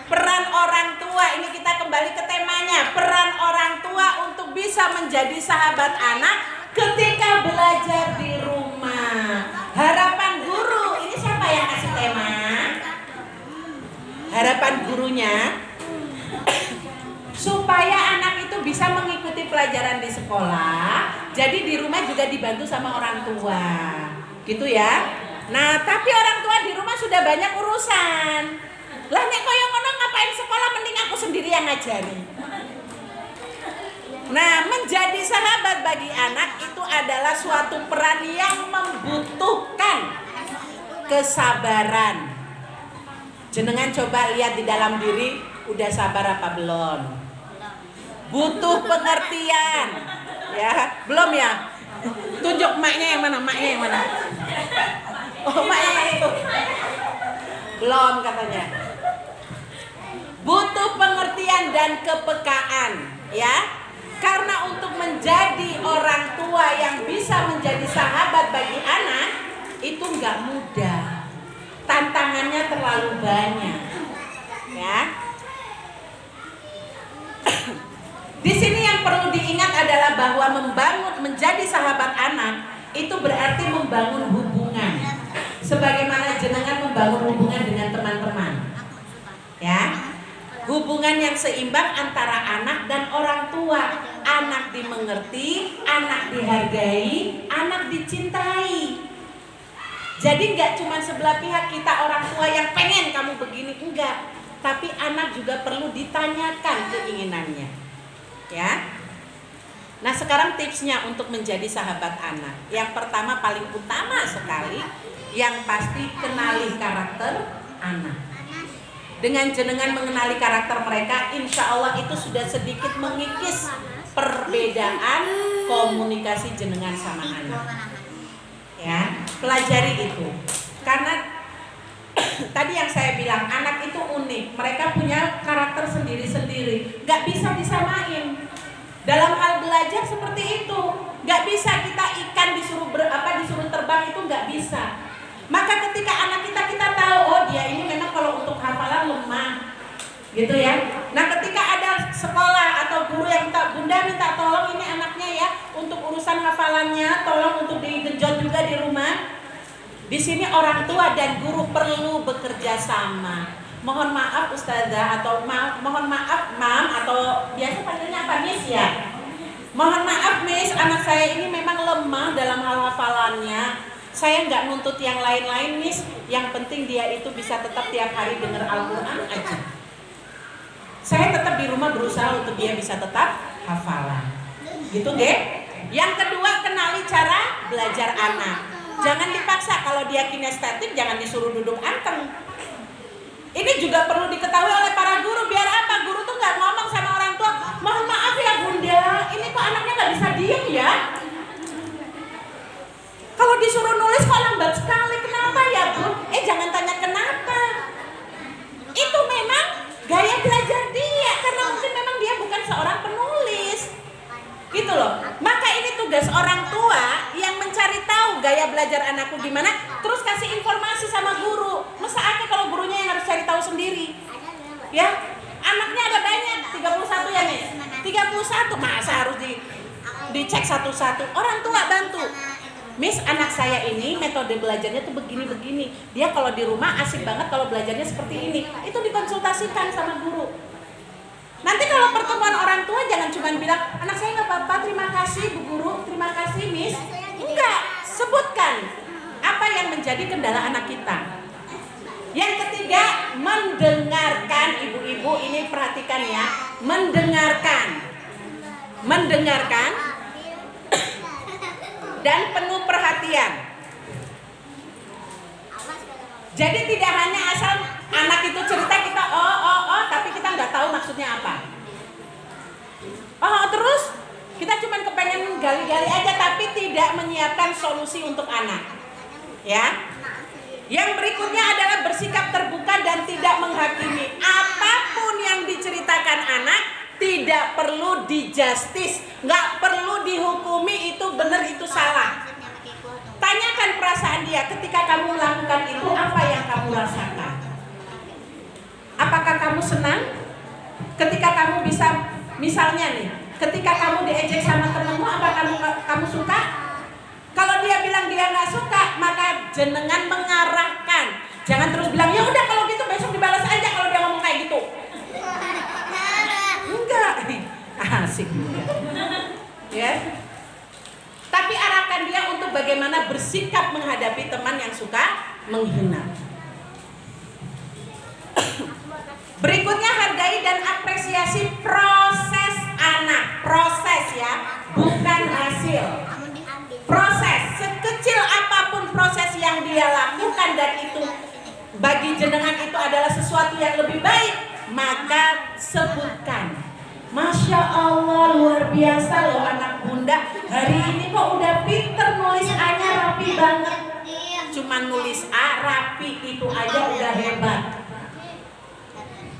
peran orang tua? Ini kita kembali ke temanya, peran orang tua untuk bisa menjadi sahabat anak ketika belajar di rumah. Harapan guru, ini siapa yang kasih tema? Harapan gurunya supaya anak itu bisa mengikuti pelajaran di sekolah, jadi di rumah juga dibantu sama orang tua, gitu ya. Nah, tapi orang tua di rumah sudah banyak urusan. Lah nek koyo ngono ngapain sekolah, mending aku sendiri yang ngajari. Nah, menjadi sahabat bagi anak itu adalah suatu peran yang membutuhkan kesabaran. Jenengan coba lihat di dalam diri, udah sabar apa belum? Butuh pengertian. Ya, belum ya? Tunjuk maknya yang mana? Maknya yang mana? Oh, maknya yang itu. Belum katanya. Butuh pengertian dan kepekaan, ya. Karena untuk menjadi orang tua yang bisa menjadi sahabat bagi anak itu nggak mudah. Tantangannya terlalu banyak, ya. Di sini yang perlu diingat adalah bahwa menjadi sahabat anak itu berarti membangun hubungan. Sebagaimana jenengan membangun hubungan dengan teman-teman, ya. Hubungan yang seimbang antara anak dan orang tua. Anak dimengerti, anak dihargai, anak dicintai. Jadi nggak cuma sebelah pihak, kita orang tua yang pengen kamu begini, enggak. Tapi anak juga perlu ditanyakan keinginannya, ya. Nah sekarang tipsnya untuk menjadi sahabat anak. Yang pertama paling utama sekali, yang pasti kenali karakter anak. Dengan jenengan mengenali karakter mereka, insya Allah itu sudah sedikit mengikis perbedaan komunikasi jenengan sama anak. Ya, pelajari itu. Karena tadi yang saya bilang, anak itu unik. Mereka punya karakter sendiri-sendiri. Gak bisa disamain. Dalam hal belajar seperti itu, gak bisa kita ikan disuruh disuruh terbang, itu gak bisa. Maka ketika anak kita tahu, oh dia ini memang kalau untuk hafalan lemah, gitu ya. Nah ketika ada sekolah atau guru yang minta, bunda minta tolong ini anaknya ya untuk urusan hafalannya, tolong untuk digenjot juga di rumah. Di sini orang tua dan guru perlu bekerja sama. Mohon maaf ustazah atau mohon maaf mam atau biasa panggilnya apa miss ya. Mohon maaf miss, anak saya ini memang lemah dalam hal hafalannya. Saya nggak nuntut yang lain-lain miss, yang penting dia itu bisa tetap tiap hari dengar Al-Quran aja. Saya tetap di rumah berusaha untuk dia bisa tetap hafalan. Gitu deh. Yang kedua, kenali cara belajar anak. Jangan dipaksa, kalau dia kinestetik jangan disuruh duduk anteng. Ini juga perlu diketahui oleh para guru. Biar apa? Guru tuh nggak ngomong sama orang tua, mohon maaf ya bunda, ini kok anaknya nggak bisa diem ya. Kalau disuruh nulis kok lambat sekali, kenapa ya bu? Jangan tanya kenapa. Itu memang gaya belajar dia, karena mungkin memang dia bukan seorang penulis. Gitu loh. Maka ini tugas orang tua yang mencari tahu gaya belajar anakku gimana, terus kasih informasi sama guru. Masa ada kalau gurunya yang harus cari tahu sendiri? Ya, anaknya ada banyak, 31 ya nih. 31 masa harus dicek satu-satu. Orang tua bantu. Miss, anak saya ini metode belajarnya tuh begini-begini. Dia kalau di rumah asik banget kalau belajarnya seperti ini. Itu dikonsultasikan sama guru. Nanti kalau pertemuan orang tua jangan cuma bilang, anak saya nggak apa-apa, terima kasih bu guru, terima kasih miss. Enggak, sebutkan apa yang menjadi kendala anak kita. Yang ketiga, mendengarkan. Ibu-ibu ini perhatikan ya, mendengarkan dan penuh perhatian. Jadi tidak hanya asal anak itu cerita kita oh tapi kita nggak tahu maksudnya apa. Oh, terus kita cuma kepengen gali-gali aja tapi tidak menyiapkan solusi untuk anak. Ya. Yang berikutnya adalah bersikap terbuka dan tidak menghakimi. Apapun yang diceritakan anak tidak perlu dijustis, nggak perlu dihukumi itu benar itu salah. Tanyakan perasaan dia ketika kamu melakukan itu, apa yang kamu rasakan? Apakah kamu senang? Ketika kamu bisa, misalnya nih, ketika kamu diejek sama temenmu, apa kamu suka? Kalau dia bilang dia nggak suka, maka jenengan mengarahkan. Jangan terus bilang, ya udah kalau gitu besok dibalas aja kalau dia ngomong kayak gitu. Enggak, asik juga. Ya. Tapi arahkan dia untuk bagaimana bersikap menghadapi teman yang suka menghina. Berikutnya, hargai dan apresiasi proses anak. Proses ya, bukan hasil. Proses, sekecil apapun proses yang dia lakukan dan itu bagi jenengan itu adalah sesuatu yang lebih baik, maka sebutkan. Masya Allah, luar biasa loh anak bunda. Hari ini kok udah pinter nulis A-nya rapi banget. Cuman nulis A rapi itu aja udah hebat.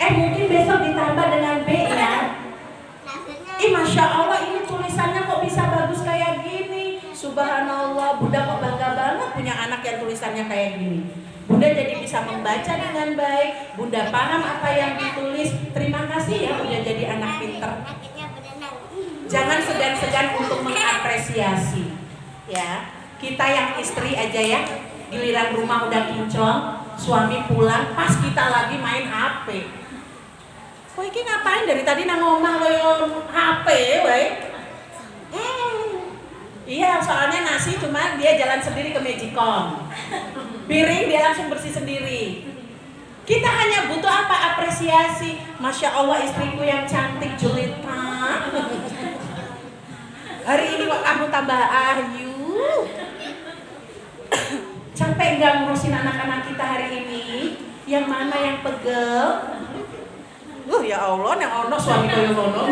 Mungkin besok ditambah dengan B ya. Masya Allah, ini tulisannya kok bisa bagus kayak gini. Subhanallah, bunda kok bangga banget punya anak yang tulisannya kayak gini. Bunda jadi bisa membaca dengan baik. Bunda paham apa yang ditulis. Terima kasih ya udah jadi anak pinter. Jangan segan-segan untuk mengapresiasi. Ya, kita yang istri aja ya. Giliran rumah udah kinclong, suami pulang pas kita lagi main HP. Kok iki ngapain dari tadi nang omah koyo HP wae? Iya, soalnya nasi cuma dia jalan sendiri ke Magicom. Piring dia langsung bersih sendiri. Kita hanya butuh apa? Apresiasi. Masya Allah, istriku yang cantik jelita. Hari ini kok kamu tambah ayu. Capek gak ngurusin anak-anak kita hari ini? Yang mana yang pegel? Ya Allah, yang ono suami koyo ngono.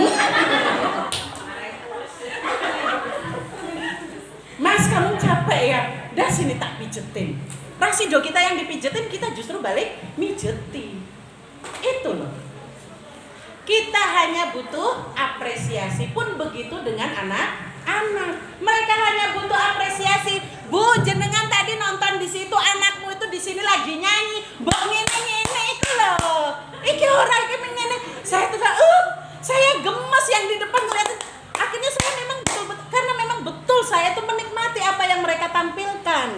Mas, kamu capek ya? Dah sini tak pijetin. Rasido kita yang dipijetin, kita justru balik mijetin. Itu loh. Kita hanya butuh apresiasi. Pun begitu dengan anak-anak. Mereka hanya butuh apresiasi. Bu, jenengan tadi nonton di situ, anakmu itu di sini lagi nyanyi. Mbok ngene-ngene itu loh. Iki ora iki ngene. Saya tuh saya gemes yang di depan ngeliatin. Akhirnya saya memang betul-betul, karena memang betul saya tuh menikmati apa yang mereka tampilkan.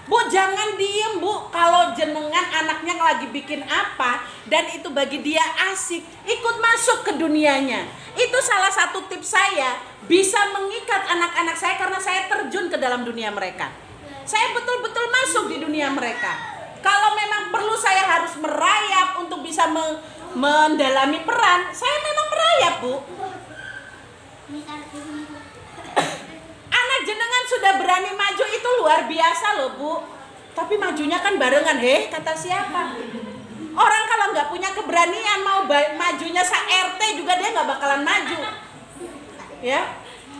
Bu, jangan diem bu. Kalau jenengan anaknya lagi bikin apa dan itu bagi dia asik, ikut masuk ke dunianya. Itu salah satu tips saya, bisa mengikat anak-anak saya karena saya terjun ke dalam dunia mereka. Saya betul-betul masuk di dunia mereka. Kalau memang perlu saya harus merayap untuk bisa mendalami peran, saya memang merayap bu. Anak jenengan sudah berani maju itu luar biasa loh bu. Tapi majunya kan barengan, kata siapa? Orang kalau nggak punya keberanian mau majunya se-RT juga dia nggak bakalan maju. Ya.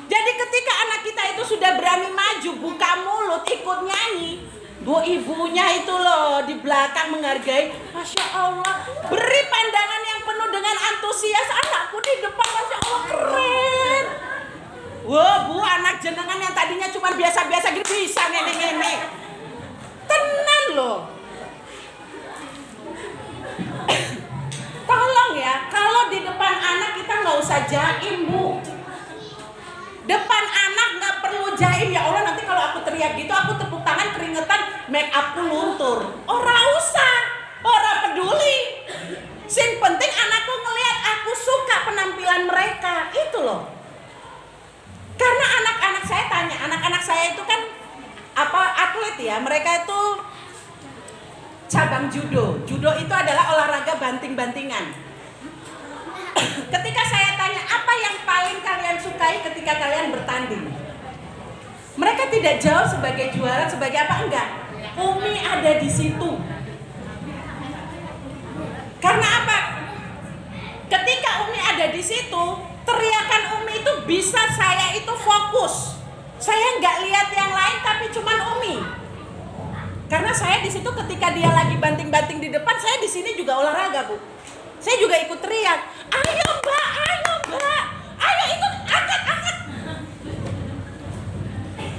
Jadi ketika anak kita itu sudah berani maju, buka mulut, ikut nyanyi, bu ibunya itu loh di belakang menghargai. Masya Allah, beri pandangan yang penuh dengan antusias. Anakku di depan, Masya Allah keren. Wah bu, anak jenengan yang tadinya cuma biasa-biasa gitu bisa ngene-ngene. Tenan loh. Tolong ya, kalau di depan anak kita nggak usah jaim bu. Depan anak nggak perlu jaim. Ya Allah, nanti kalau aku teriak gitu, aku tepuk tangan keringetan, make upku luntur. Ora usah, ora peduli. Sing penting anakku ngelihat aku suka penampilan mereka. Itu loh. Karena anak-anak saya tanya, anak-anak saya itu kan atlet ya, mereka itu cabang judo. Judo itu adalah olahraga banting-bantingan. Ketika saya tanya apa yang paling kalian sukai ketika kalian bertanding, mereka tidak jauh sebagai juara, sebagai apa enggak. Umi ada di situ. Karena apa? Ketika Umi ada di situ, teriakan Umi itu bisa saya itu fokus. Saya nggak lihat yang lain, tapi cuman Umi. Karena saya di situ ketika dia lagi banting-banting di depan, saya di sini juga olahraga, Bu. Saya juga ikut teriak, ayo Mbak, ayo itu angkat.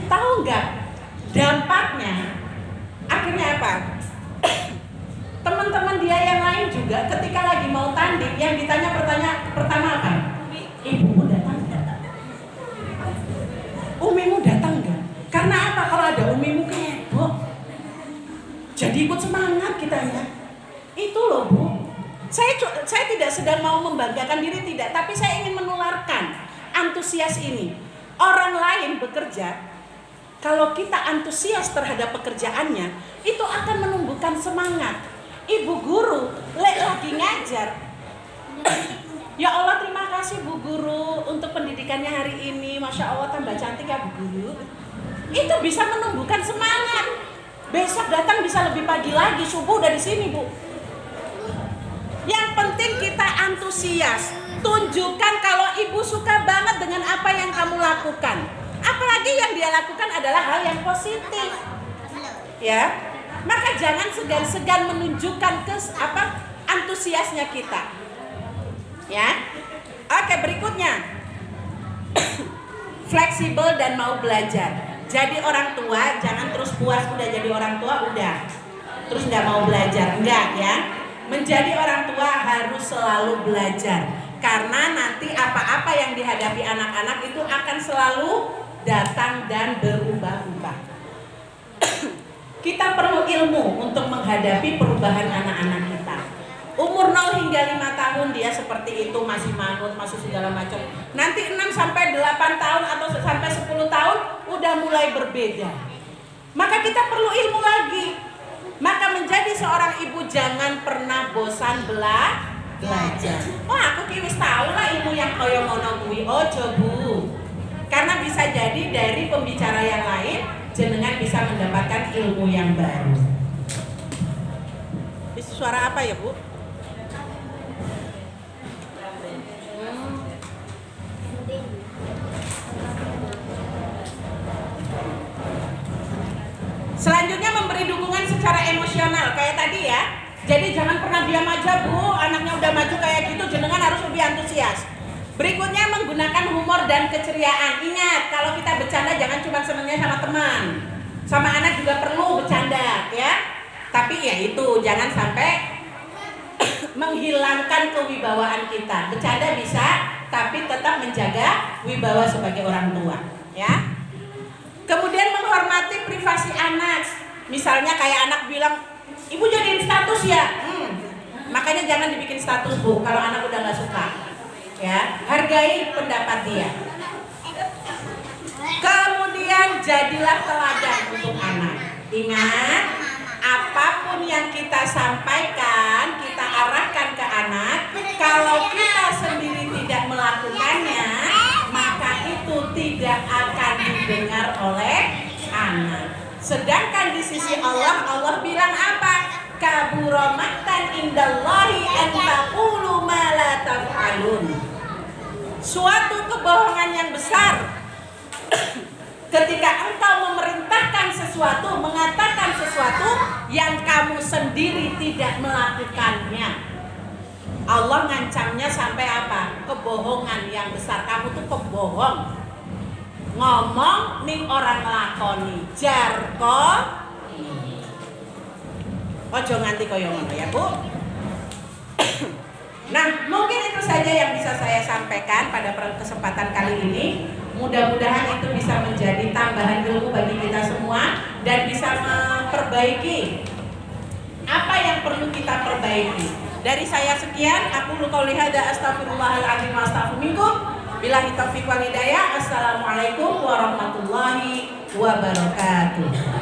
Tahu nggak? Dampaknya akhirnya apa? Teman-teman dia yang lain juga ketika lagi mau tanding, yang ditanya pertama apa? Ibumu datang nggak? Umimu datang nggak? Karena apa? Kalau ada umimu keheboh, jadi ikut semangat kita ya. Itu loh Bu. Saya tidak sedang mau membanggakan diri, tidak, tapi saya ingin menularkan antusias ini. Orang lain bekerja, kalau kita antusias terhadap pekerjaannya, itu akan menumbuhkan semangat. Ibu guru lagi ngajar. Ya Allah, terima kasih Bu Guru untuk pendidikannya hari ini. Masya Allah, tambah cantik ya Bu Guru. Itu bisa menumbuhkan semangat. Besok datang bisa lebih pagi lagi, subuh udah di sini Bu. Yang penting kita antusias. Tunjukkan kalau ibu suka banget dengan apa yang kamu lakukan. Apalagi yang dia lakukan adalah hal yang positif. Ya. Maka jangan segan-segan menunjukkan antusiasnya kita. Ya. Oke, berikutnya. Fleksibel dan mau belajar. Jadi orang tua jangan terus puas udah jadi orang tua udah. Terus nggak mau belajar, enggak ya. Menjadi orang tua harus selalu belajar. Karena nanti apa-apa yang dihadapi anak-anak itu akan selalu datang dan berubah-ubah. Kita perlu ilmu untuk menghadapi perubahan anak-anak kita. Umur 0 hingga 5 tahun dia seperti itu, masih manut, masih segala macam. Nanti 6 sampai 8 tahun atau sampai 10 tahun udah mulai berbeda. Maka kita perlu ilmu lagi. Maka menjadi seorang ibu jangan pernah bosan belajar. Oh, aku wis tahu lah ilmu yang kaya ngono kuwi. Ojo Bu. Karena bisa jadi dari pembicara yang lain jenengan bisa mendapatkan ilmu yang baru. Itu suara apa ya Bu? Selanjutnya memberi dukungan secara emosional kayak tadi ya. Jadi jangan pernah diam aja Bu, anaknya udah maju kayak gitu, jenengan harus lebih antusias. Berikutnya menggunakan humor dan keceriaan. Ingat, kalau kita bercanda jangan cuma senangnya sama teman. Sama anak juga perlu bercanda ya. Tapi ya itu, jangan sampai menghilangkan kewibawaan kita. Bercanda bisa, tapi tetap menjaga wibawa sebagai orang tua ya. Kemudian menghormati privasi anak. Misalnya kayak anak bilang, ibu jadiin status ya. Makanya jangan dibikin status Bu, kalau anak udah gak suka. Ya, hargai pendapat dia. Kemudian jadilah teladan untuk anak. Ingat, apapun yang kita sampaikan, kita arahkan ke anak. Kalau kita sendiri tidak melakukannya, maka itu tidak akan didengar oleh anak. Sedangkan di sisi Allah, Allah bilang apa? Kabura maqtan indallahi an taqulu ma la taf'alun. Suatu kebohongan yang besar ketika engkau memerintahkan sesuatu, mengatakan sesuatu yang kamu sendiri tidak melakukannya. Allah ngancamnya sampai apa? Kebohongan yang besar. Kamu tuh pembohong. Ngomong ning orang lakoni jarko. Ojo nganti koyo ngono ya Bu. Nah, mungkin itu saja yang bisa saya sampaikan pada kesempatan kali ini. Mudah-mudahan itu bisa menjadi tambahan ilmu bagi kita semua dan bisa memperbaiki apa yang perlu kita perbaiki. Dari saya sekian, aku qouli hadza astaghfirullahaladzim wa astaghfirukum. Billahi taufiq wal hidayah. Assalamualaikum warahmatullahi wabarakatuh.